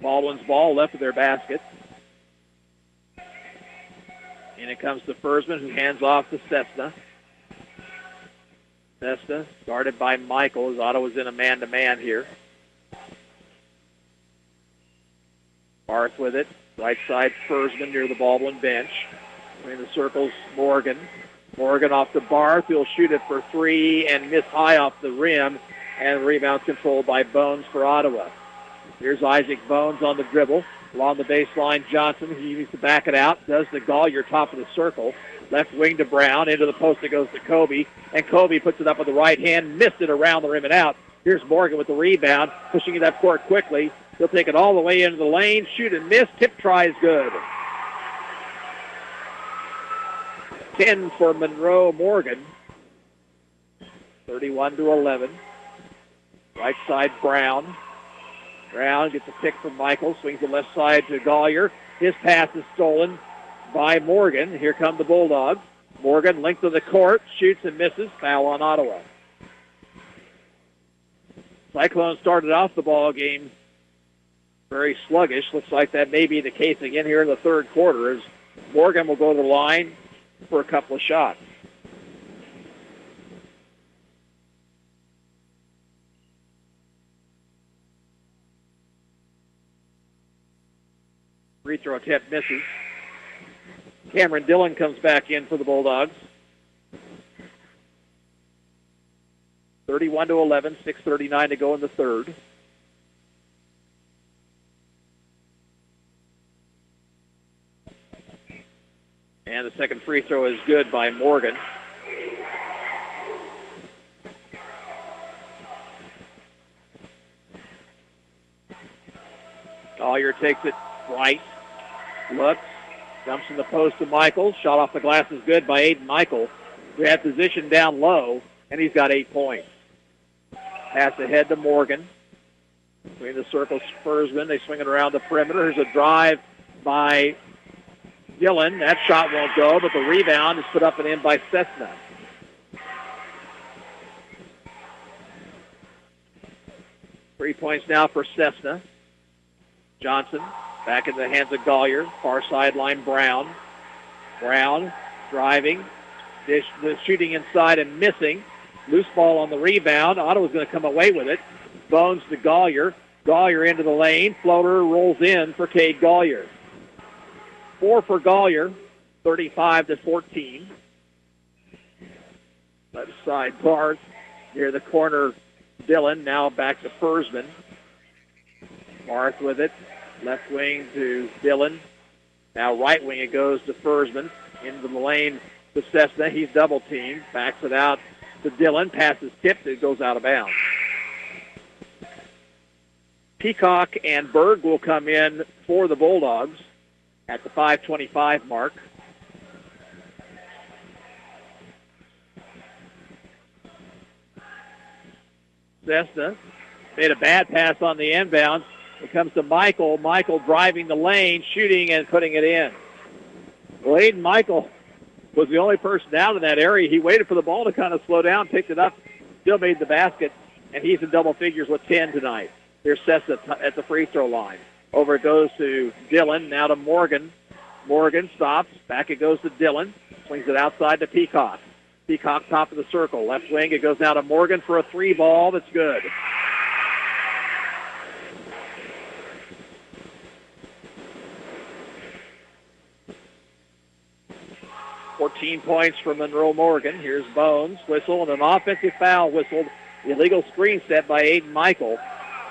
Baldwin's ball left of their basket. And it comes to Fersman, who hands off to Cessna. Cessna guarded by Michael as Ottawa's in a man-to-man here. Barth with it. Right side, Fersman near the Baldwin bench. In the circles, Morgan. Morgan off to Barth. He'll shoot it for three and miss high off the rim. And rebound controlled by Bones for Ottawa. Here's Isaac Bones on the dribble. Along the baseline, Johnson. He needs to back it out. Does the Gollier top of the circle. Left wing to Brown. Into the post it goes to Kobe. And Kobe puts it up with the right hand. Missed it around the rim and out. Here's Morgan with the rebound. Pushing it up court quickly. He'll take it all the way into the lane. Shoot and miss. Tip try is good. 10 for Monroe Morgan. 31-11. Right side, Brown. Brown gets a pick from Michael. Swings the left side to Gollier. His pass is stolen by Morgan. Here come the Bulldogs. Morgan, length of the court, shoots and misses. Foul on Ottawa. Cyclones started off the ball game very sluggish. Looks like that may be the case again here in the third quarter as Morgan will go to the line for a couple of shots. Free throw attempt misses. Cameron Dillon comes back in for the Bulldogs. 31-11, 6:39 to go in the third. And the second free throw is good by Morgan. Collier takes it right, looks, dumps in the post to Michael. Shot off the glass is good by Aiden Michael, who had position down low, and he's got 8 points. Pass ahead to Morgan. Between the circles, Fersman. They swing it around the perimeter. Here's a drive by Dillon. That shot won't go, but the rebound is put up and in by Cessna. Three points now for Cessna. Johnson back in the hands of Gollier. Far sideline, Brown. Brown driving. Shooting inside and missing. Loose ball on the rebound. Ottawa's going to come away with it. Bones to Gollier. Gollier into the lane. Floater rolls in for Cade Gollier. 4 for Gollier. 35-14. Left side, Barth. Near the corner, Dillon. Now back to Fersman. Barth with it. Left wing to Dillon. Now right wing it goes to Fersman. Into the lane to Cessna. He's double-teamed. Backs it out to Dillon. Passes tipped. It goes out of bounds. Peacock and Berg will come in for the Bulldogs at the 5:25 mark. Cessna made a bad pass on the inbound. It comes to Michael. Michael driving the lane, shooting and putting it in. Well, Aiden Michael was the only person down in that area. He waited for the ball to kind of slow down, picked it up, still made the basket, and he's in double figures with 10 tonight. Here's Cessna at the free throw line. Over it goes to Dillon, now to Morgan. Morgan stops. Back it goes to Dillon. Swings it outside to Peacock. Peacock top of the circle. Left wing, it goes now to Morgan for a 3 ball. That's good. $14 points for Monroe Morgan. Here's Bones. Whistle and an offensive foul whistled. Illegal screen set by Aiden Michael.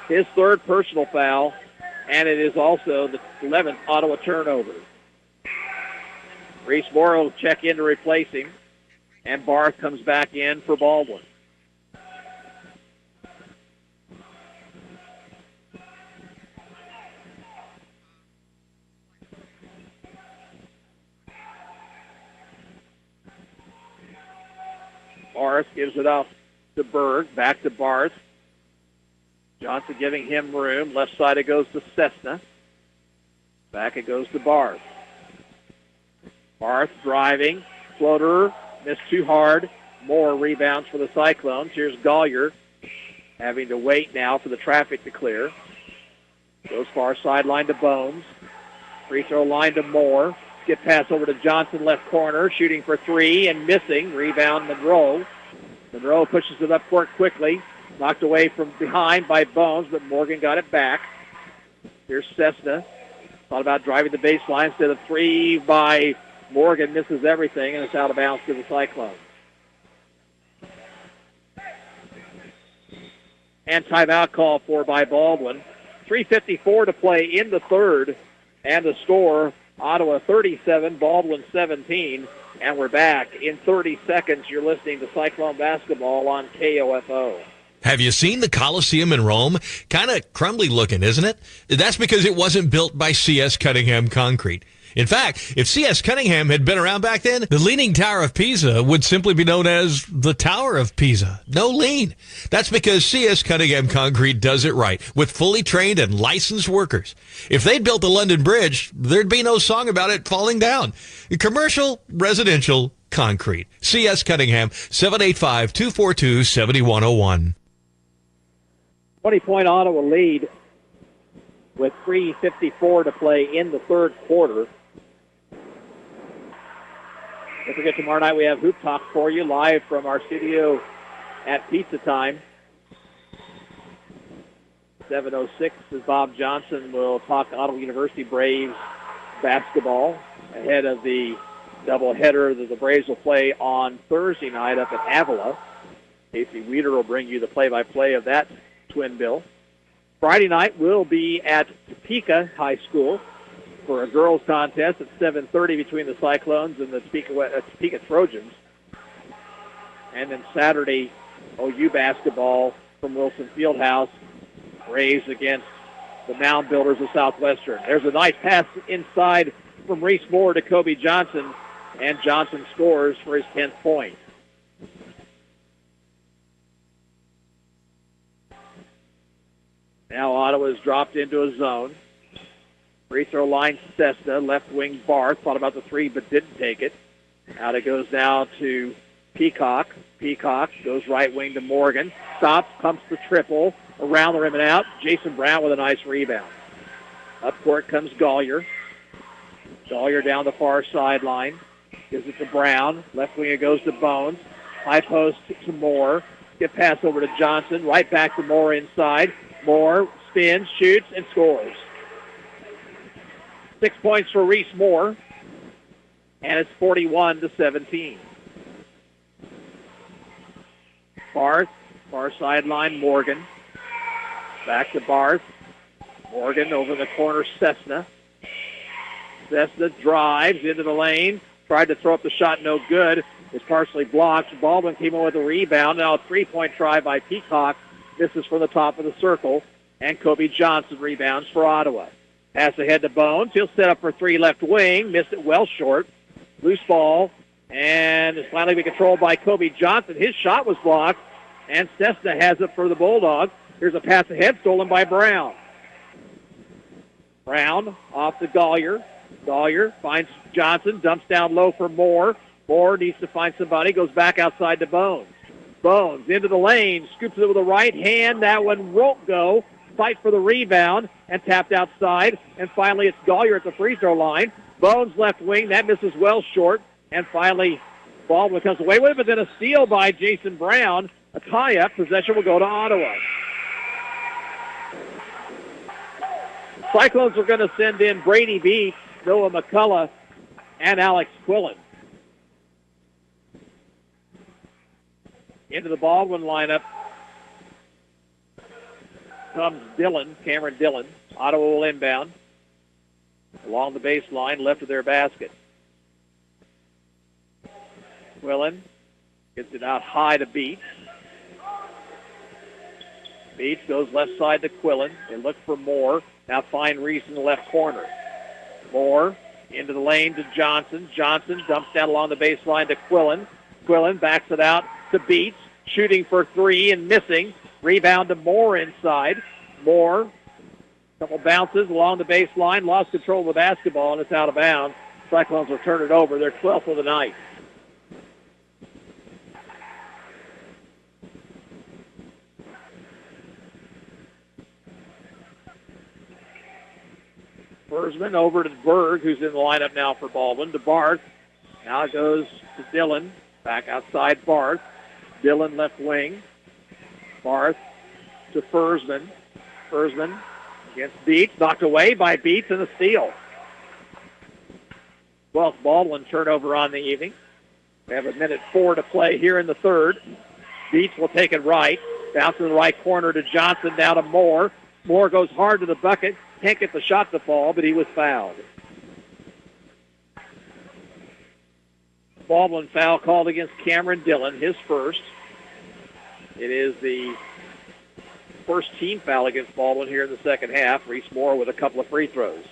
His third personal foul, and it is also the 11th Ottawa turnover. Reese Moore will check in to replace him, and Barth comes back in for Baldwin. Barth gives it up to Berg, back to Barth. Johnson giving him room. Left side it goes to Cessna. Back it goes to Barth. Barth driving. Floater. Missed too hard. More rebounds for the Cyclones. Here's Gollier having to wait now for the traffic to clear. Goes far sideline to Bones. Free throw line to Moore. Skip pass over to Johnson, left corner. Shooting for three and missing. Rebound Monroe. Monroe pushes it up court quickly. Knocked away from behind by Bones, but Morgan got it back. Here's Cessna. Thought about driving the baseline. Instead of three by Morgan, misses everything, and it's out of bounds to the Cyclones. And timeout call for by Baldwin. 3:54 to play in the third, and the score, Ottawa 37, Baldwin 17. And we're back in 30 seconds. You're listening to Cyclone Basketball on KOFO. Have you seen the Coliseum in Rome? Kind of crumbly looking, isn't it? That's because it wasn't built by C.S. Cunningham Concrete. In fact, if C.S. Cunningham had been around back then, the Leaning Tower of Pisa would simply be known as the Tower of Pisa. No lean. That's because C.S. Cunningham Concrete does it right, with fully trained and licensed workers. If they'd built the London Bridge, there'd be no song about it falling down. Commercial, residential, concrete. C.S. Cunningham, 785-242-7101. 20-point Ottawa lead with 3:54 to play in the third quarter. Don't forget, tomorrow night we have Hoop Talk for you live from our studio at pizza time. 7:06 as Bob Johnson will talk Ottawa University Braves basketball ahead of the doubleheader that the Braves will play on Thursday night up at Avila. Casey Weeder will bring you the play-by-play of that twin bill. Friday night we'll be at Topeka High School for a girls contest at 7:30 between the Cyclones and the Topeka Trojans. And then Saturday, OU basketball from Wilson Fieldhouse, Braves against the Mound Builders of Southwestern. There's a nice pass inside from Reese Moore to Kobe Johnson, and Johnson scores for his 10th point. Now Ottawa has dropped into a zone. Free throw line, Cessna, left wing Barth. Thought about the three but didn't take it. Out it goes now to Peacock. Peacock goes right wing to Morgan. Stops, pumps the triple. Around the rim and out. Jason Brown with a nice rebound. Up court comes Gollier. Gollier down the far sideline. Gives it to Brown. Left wing it goes to Bones. High post to Moore. Get pass over to Johnson. Right back to Moore inside. Moore spins, shoots, and scores. 6 points for Reese Moore, and it's 41-17. Barth, far sideline, Morgan. Back to Barth. Morgan over the corner, Cessna. Cessna drives into the lane. Tried to throw up the shot, no good. It's partially blocked. Baldwin came in with a rebound. Now a three-point try by Peacock. This is from the top of the circle, and Kobe Johnson rebounds for Ottawa. Pass ahead to Bones. He'll set up for three left wing. Missed it well short. Loose ball, and it's finally be controlled by Kobe Johnson. His shot was blocked, and Cessna has it for the Bulldogs. Here's a pass ahead, stolen by Brown. Brown off to Gollier. Gollier finds Johnson, dumps down low for Moore. Moore needs to find somebody, goes back outside to Bones. Bones into the lane, scoops it with the right hand. That one won't go. Fight for the rebound and tapped outside. And finally, it's Gollier at the free throw line. Bones left wing. That misses well short. And finally, Baldwin comes away with it, but then a steal by Jason Brown. A tie-up. Possession will go to Ottawa. Cyclones are going to send in Brady Beats, Noah McCullough, and Alex Quillen. Into the Baldwin lineup comes Cameron Dillon. Ottawa will inbound along the baseline, left of their basket. Quillen gets it out high to Beats. Beats goes left side to Quillen. They look for Moore. Now find Reese in the left corner. Moore into the lane to Johnson. Johnson dumps down along the baseline to Quillen. Quillen backs it out to Beats. shooting for three and missing. Rebound to Moore inside. Moore, couple bounces along the baseline, lost control of the basketball, and it's out of bounds. Cyclones will turn it over. They're 12th of the night. Forsman over to Berg, who's in the lineup now for Baldwin. To Barth. Now it goes to Dillon. Back outside Barth. Dillon left wing. Barth to Forsman. Forsman against Beats. Knocked away by Beats and a steal. 12th Baldwin turnover on the evening. We have 1:04 to play here in the third. Beats will take it right. Bounce to the right corner to Johnson. Now to Moore. Moore goes hard to the bucket. Can't get the shot to fall, but he was fouled. Baldwin foul called against Cameron Dillon, his first. It is the first team foul against Baldwin here in the second half. Reese Moore with a couple of free throws.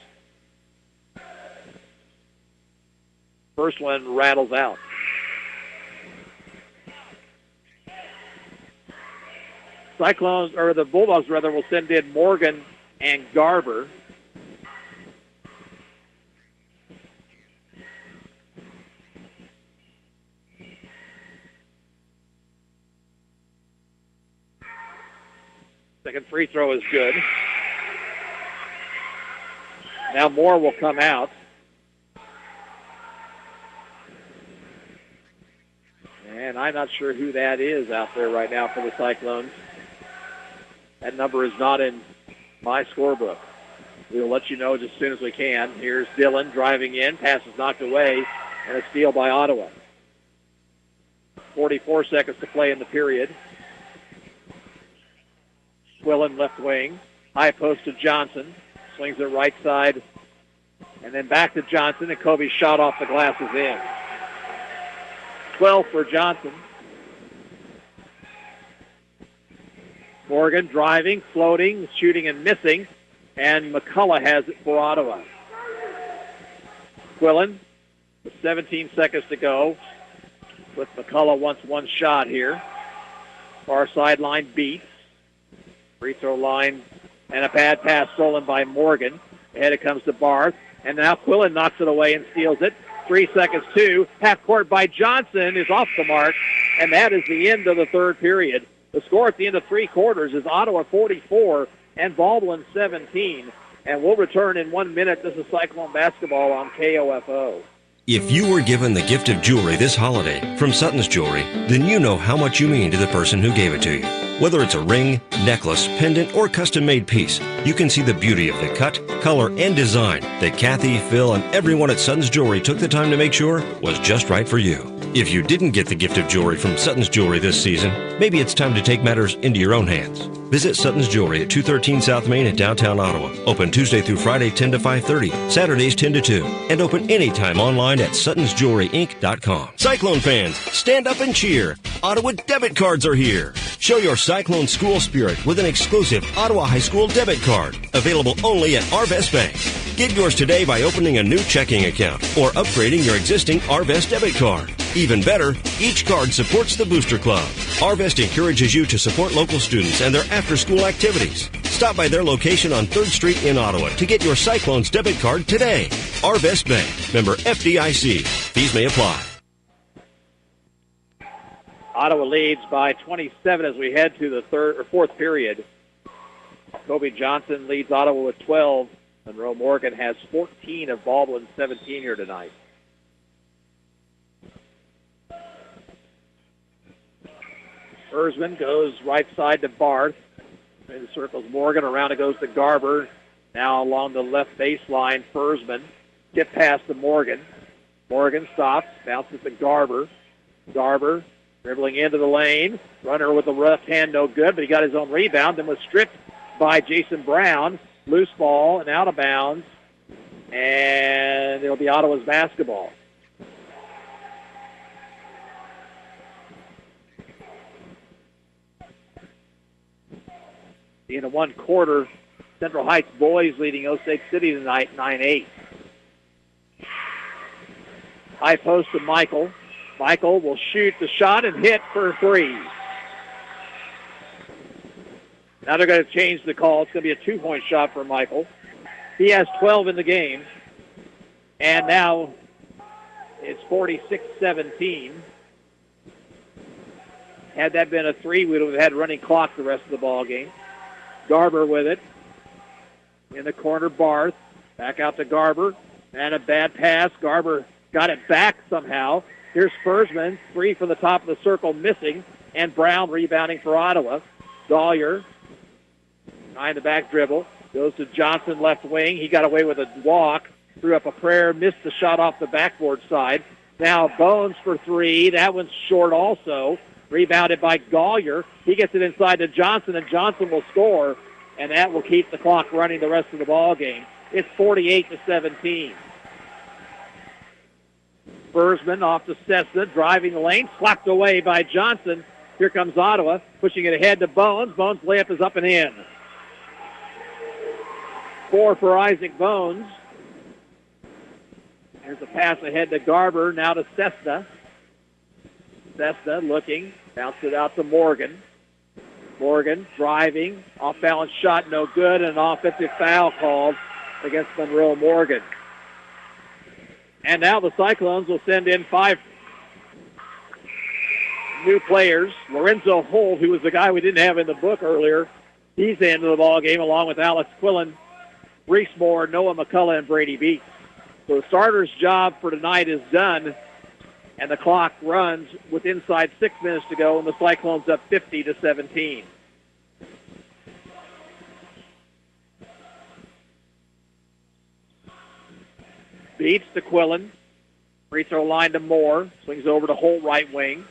First one rattles out. Cyclones, or the Bulldogs rather, will send in Morgan and Garber. Second free throw is good. Now Moore will come out. And I'm not sure who that is out there right now for the Cyclones. That number is not in my scorebook. We'll let you know as soon as we can. Here's Dillon driving in. Pass is knocked away, and a steal by Ottawa. 44 seconds to play in the period. Quillen left wing. High post to Johnson. Swings it right side. And then back to Johnson, and Kobe's shot off the glass is in. 12 for Johnson. Morgan driving, floating, shooting, and missing. And McCullough has it for Ottawa. Quillen with 17 seconds to go. With McCullough wants one shot here. Far sideline Beats. Free throw line and a bad pass stolen by Morgan. Ahead it comes to Barth. And now Quillen knocks it away and steals it. 3 seconds, two. Half court by Johnson is off the mark. And that is the end of the third period. The score at the end of three quarters is Ottawa 44 and Baldwin 17. And we'll return in 1 minute. This is Cyclone Basketball on KOFO. If you were given the gift of jewelry this holiday from Sutton's Jewelry, then you know how much you mean to the person who gave it to you. Whether it's a ring, necklace, pendant, or custom-made piece, you can see the beauty of the cut, color, and design that Kathy, Phil, and everyone at Sutton's Jewelry took the time to make sure was just right for you. If you didn't get the gift of jewelry from Sutton's Jewelry this season, maybe it's time to take matters into your own hands. Visit Sutton's Jewelry at 213 South Main in downtown Ottawa. Open Tuesday through Friday 10 to 5:30, Saturdays 10 to 2, and open anytime online at suttonsjewelryinc.com. Cyclone fans, stand up and cheer. Ottawa debit cards are here. Show your Cyclone school spirit with an exclusive Ottawa High School debit card, available only at Arvest Bank. Get yours today by opening a new checking account or upgrading your existing Arvest debit card. Even better, each card supports the Booster Club. Arvest encourages you to support local students and their after-school activities. Stop by their location on 3rd Street in Ottawa to get your Cyclones debit card today. Arvest Bank, member FDIC. Fees may apply. Ottawa leads by 27 as we head to the fourth period. Kobe Johnson leads Ottawa with 12. Monroe Morgan has 14 of Baldwin's 17 here tonight. Erzman goes right side to Barth. In the circles Morgan. Around it goes to Garber. Now along the left baseline, Forsman. Get past to Morgan. Morgan stops. Bounces to Garber. Garber dribbling into the lane. Runner with the left hand, no good, but he got his own rebound and was stripped by Jason Brown. Loose ball and out of bounds. And it'll be Ottawa's basketball. In the one quarter, Central Heights boys leading Osage City tonight, 9-8. High post to Michael. Michael will shoot the shot and hit for three. Now they're going to change the call. It's going to be a two-point shot for Michael. He has 12 in the game. And now it's 46-17. Had that been a three, we would have had running clock the rest of the ball game. Garber with it. In the corner, Barth. Back out to Garber. And a bad pass. Garber got it back somehow. Here's Fursman. Three from the top of the circle missing. And Brown rebounding for Ottawa. Dahlia behind the back dribble. Goes to Johnson, left wing. He got away with a walk. Threw up a prayer. Missed the shot off the backboard side. Now Bones for three. That one's short also. Rebounded by Dahlia. He gets it inside to Johnson, and Johnson will score. And that will keep the clock running the rest of the ball game. It's 48-17. Fursman off to Cessna, driving the lane, slapped away by Johnson. Here comes Ottawa, pushing it ahead to Bones. Bones' layup is up and in. 4 for Isaac Bones. Here's a pass ahead to Garber, now to Cessna. Cessna looking, bounced it out to Morgan. Morgan driving, off-balance shot, no good, and an offensive foul called against Monroe Morgan. And now the Cyclones will send in 5 new players. Lorenzo Holt, who was the guy we didn't have in the book earlier, he's into the ball game along with Alex Quillen, Reese Moore, Noah McCullough, and Brady Beats. So the starter's job for tonight is done, and the clock runs with inside 6 minutes to go, and the Cyclones up 50-17. Beats to Quillen. Free throw line to Moore. Swings over to Holt, right wing.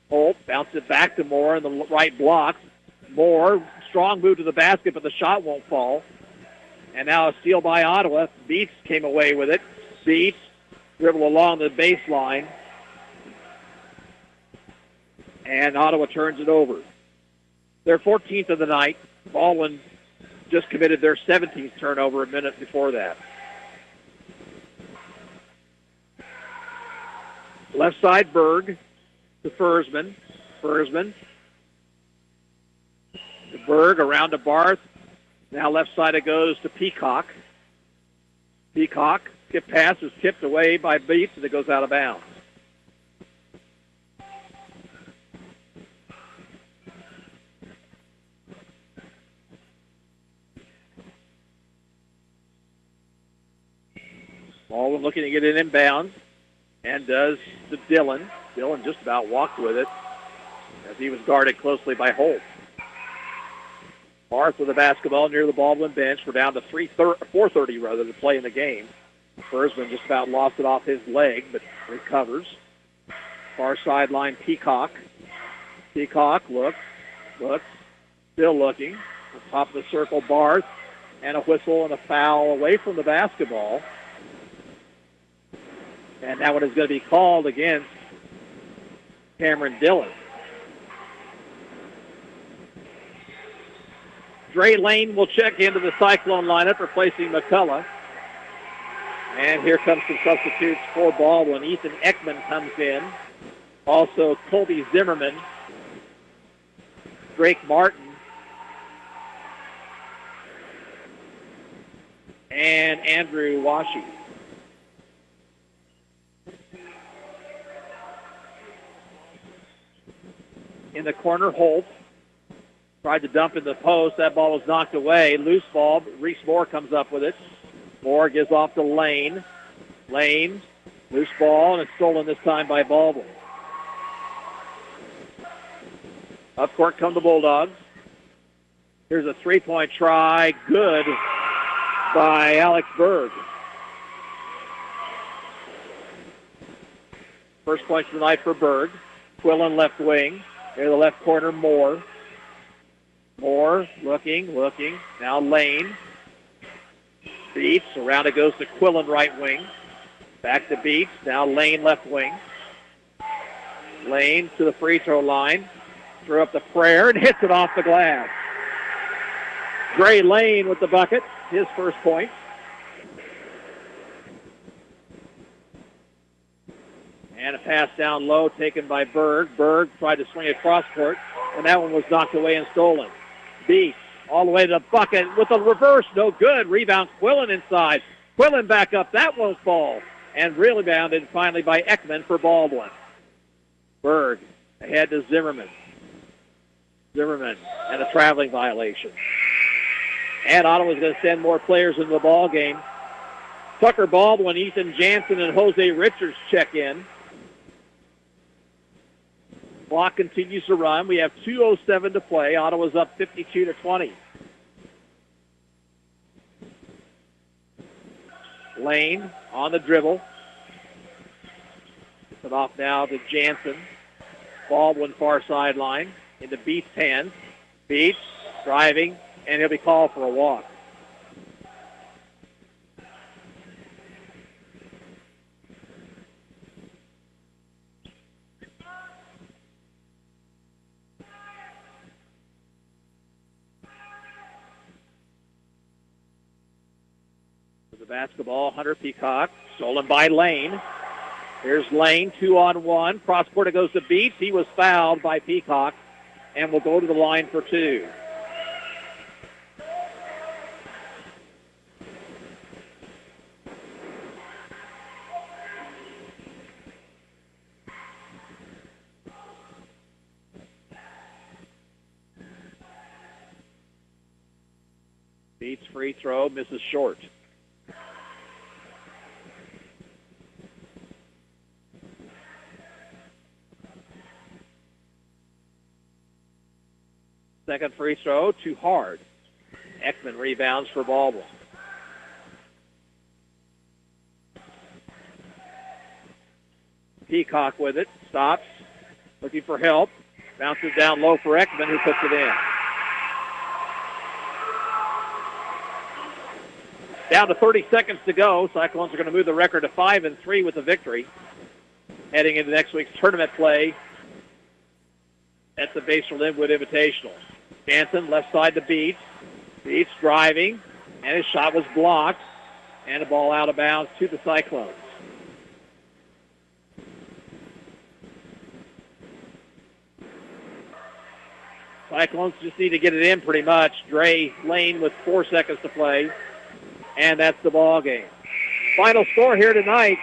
Holt bounces it back to Moore in the right block. Moore, strong move to the basket, but the shot won't fall. And now a steal by Ottawa. Beats came away with it. Beats dribble along the baseline. And Ottawa turns it over. Their 14th of the night. Baldwin just committed their 17th turnover a minute before that. Left side, Berg to Fursman. Fursman to Berg, around to Barth. Now left side it goes to Peacock. Peacock, skip pass is tipped away by Beats, and it goes out of bounds. Baldwin looking to get it inbounds, and does to Dillon. Dillon just about walked with it as he was guarded closely by Holt. Barth with the basketball near the Baldwin bench. We're down to 4:30 to play in the game. Fursman just about lost it off his leg, but recovers. Far sideline, Peacock. Peacock looks, still looking. On top of the circle, Barth, and a whistle and a foul away from the basketball. And that one is going to be called against Cameron Dillon. Dre Lane will check into the Cyclone lineup, replacing McCullough. And here comes some substitutes for Baldwin. Ethan Ekman comes in. Also Colby Zimmerman, Drake Martin, and Andrew Washi. In the corner, Holt tried to dump in the post. That ball was knocked away. Loose ball. Reese Moore comes up with it. Moore gives off to Lane. Lane, loose ball, and it's stolen this time by Baldwin. Up court come the Bulldogs. Here's a three-point try. Good by Alex Berg. First points of the night for Berg. Quillen left wing. Near the left corner, Moore. Moore looking. Now Lane. Beats. Around it goes to Quillen, right wing. Back to Beats. Now Lane, left wing. Lane to the free throw line. Threw up the prayer and hits it off the glass. Dre Lane with the bucket. His first point. And a pass down low taken by Berg. Berg tried to swing across court, and that one was knocked away and stolen. Beats all the way to the bucket with a reverse. No good. Rebound Quillen inside. Quillen back up. That won't fall. And really bounded finally by Ekman for Baldwin. Berg ahead to Zimmerman. Zimmerman and a traveling violation. And Ottawa's going to send more players into the ball game. Tucker Baldwin, Ethan Jansen, and Jose Richards check in. Clock continues to run. We have 2:07 to play. Ottawa's up 52-20. Lane on the dribble. Gets it off now to Jansen. Baldwin far sideline into Beats' hands. Beats driving, and he'll be called for a walk. The basketball, Hunter Peacock, stolen by Lane. Here's Lane, 2-on-1. Cross court it goes to Beats. He was fouled by Peacock and will go to the line for two. Beats free throw, misses short. Second free throw, too hard. Ekman rebounds for Baldwin. Peacock with it, stops, looking for help. Bounces down low for Ekman, who puts it in. Down to 30 seconds to go. Cyclones are going to move the record to 5-3 with the victory. Heading into next week's tournament play at the Basel Linwood Invitational. Jansen, left side to Beats. Beats driving, and his shot was blocked. And a ball out of bounds to the Cyclones. Cyclones just need to get it in pretty much. Dre Lane with 4 seconds to play. And that's the ball game. Final score here tonight,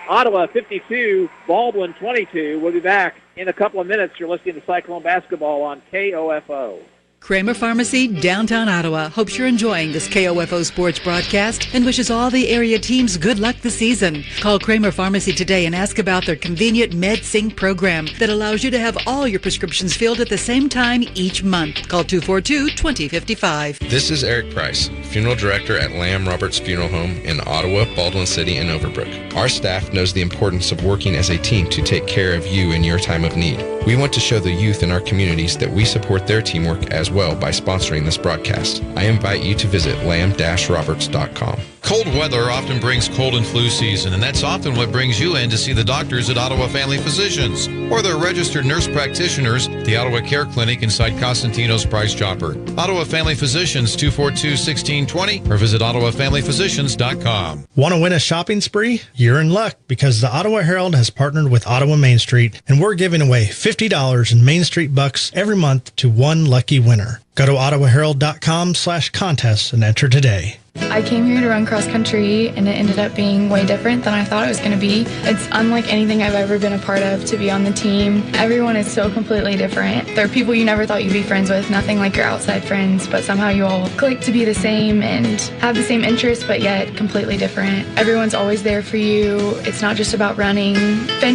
Ottawa 52, Baldwin 22. We'll be back in a couple of minutes. You're listening to Cyclone Basketball on KOFO. Kramer Pharmacy, downtown Ottawa, hopes you're enjoying this KOFO sports broadcast and wishes all the area teams good luck this season. Call Kramer Pharmacy today and ask about their convenient MedSync program that allows you to have all your prescriptions filled at the same time each month. Call 242-2055. This is Eric Price, Funeral Director at Lamb Roberts Funeral Home in Ottawa, Baldwin City, and Overbrook. Our staff knows the importance of working as a team to take care of you in your time of need. We want to show the youth in our communities that we support their teamwork as well by sponsoring this broadcast. I invite you to visit lamb-roberts.com. Cold weather often brings cold and flu season, and that's often what brings you in to see the doctors at Ottawa Family Physicians or their registered nurse practitioners at the Ottawa Care Clinic inside Costantino's Price Chopper. Ottawa Family Physicians, 242-1620, or visit ottawafamilyphysicians.com. Want to win a shopping spree? You're in luck because the Ottawa Herald has partnered with Ottawa Main Street, and we're giving away $50 in Main Street bucks every month to one lucky winner. Go to ottawaherald.com/contest and enter today. I came here to run cross country and it ended up being way different than I thought it was going to be. It's unlike anything I've ever been a part of to be on the team. Everyone is so completely different. There are people you never thought you'd be friends with, nothing like your outside friends, but somehow you all click to be the same and have the same interests but yet completely different. Everyone's always there for you. It's not just about running.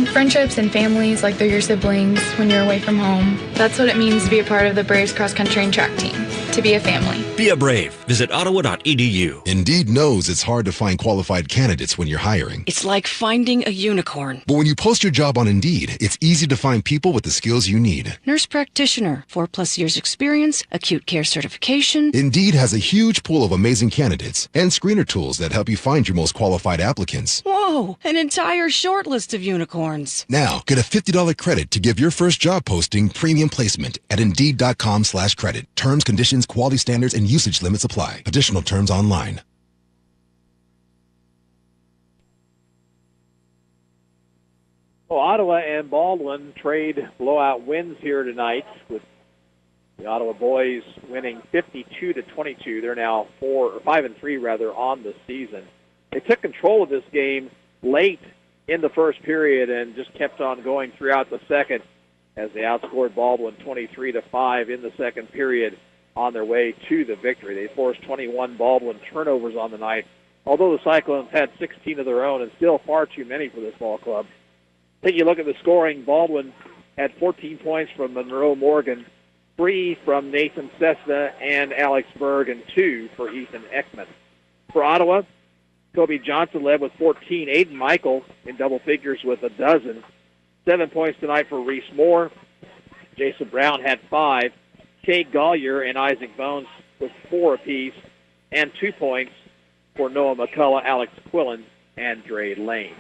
Friendships and families like they're your siblings when you're away from home. That's what it means to be a part of the Braves cross country and track team, to be a family. Be a Brave. Visit ottawa.edu. Indeed knows it's hard to find qualified candidates when you're hiring. It's like finding a unicorn. But when you post your job on Indeed, it's easy to find people with the skills you need. Nurse practitioner, 4+ years experience, acute care certification. Indeed has a huge pool of amazing candidates and screener tools that help you find your most qualified applicants. Whoa, an entire short list of unicorns. Now, get a $50 credit to give your first job posting premium placement at Indeed.com/credit. Terms, conditions, quality standards, and usage limits apply. Additional terms online. Well, Ottawa and Baldwin trade blowout wins here tonight with The Ottawa boys winning 52-22. They're now 5-3 on the season. They took control of this game late in the first period and just kept on going throughout the second as they outscored Baldwin 23-5 in the second period on their way to the victory. They forced 21 Baldwin turnovers on the night, although the Cyclones had 16 of their own and still far too many for this ball club. Take a look at the scoring. Baldwin had 14 points from Monroe Morgan, 3 from Nathan Cessna and Alex Berg, and 2 for Ethan Ekman. For Ottawa, Kobe Johnson led with 14. Aiden Michael in double figures with a dozen. 7 points tonight for Reese Moore. Jason Brown had 5. Kay Gollier and Isaac Bones with 4 apiece. And 2 points for Noah McCullough, Alex Quillen, and Dre Lane.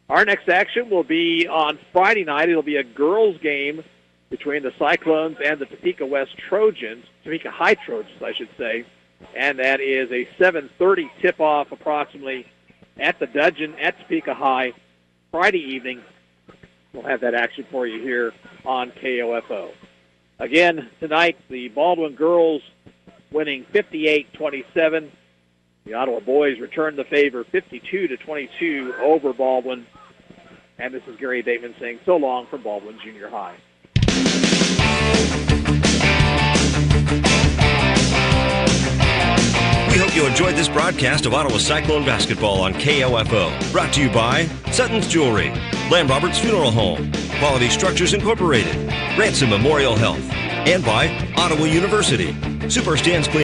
Our next action will be on Friday night. It'll be a girls' game between the Cyclones and the Topeka West Trojans, Topeka High Trojans, I should say. And that is a 7:30 tip-off approximately at the Dudgeon at Topeka High Friday evening. We'll have that action for you here on KOFO. Again, tonight, the Baldwin girls winning 58-27. The Ottawa boys return the favor 52-22 over Baldwin. And this is Gary Bateman saying so long from Baldwin Junior High. We hope you enjoyed this broadcast of Ottawa Cyclone basketball on KOFO. Brought to you by Sutton's Jewelry, Lamb Roberts Funeral Home, Quality Structures Incorporated, Ransom Memorial Health, and by Ottawa University. Super Stands Clean.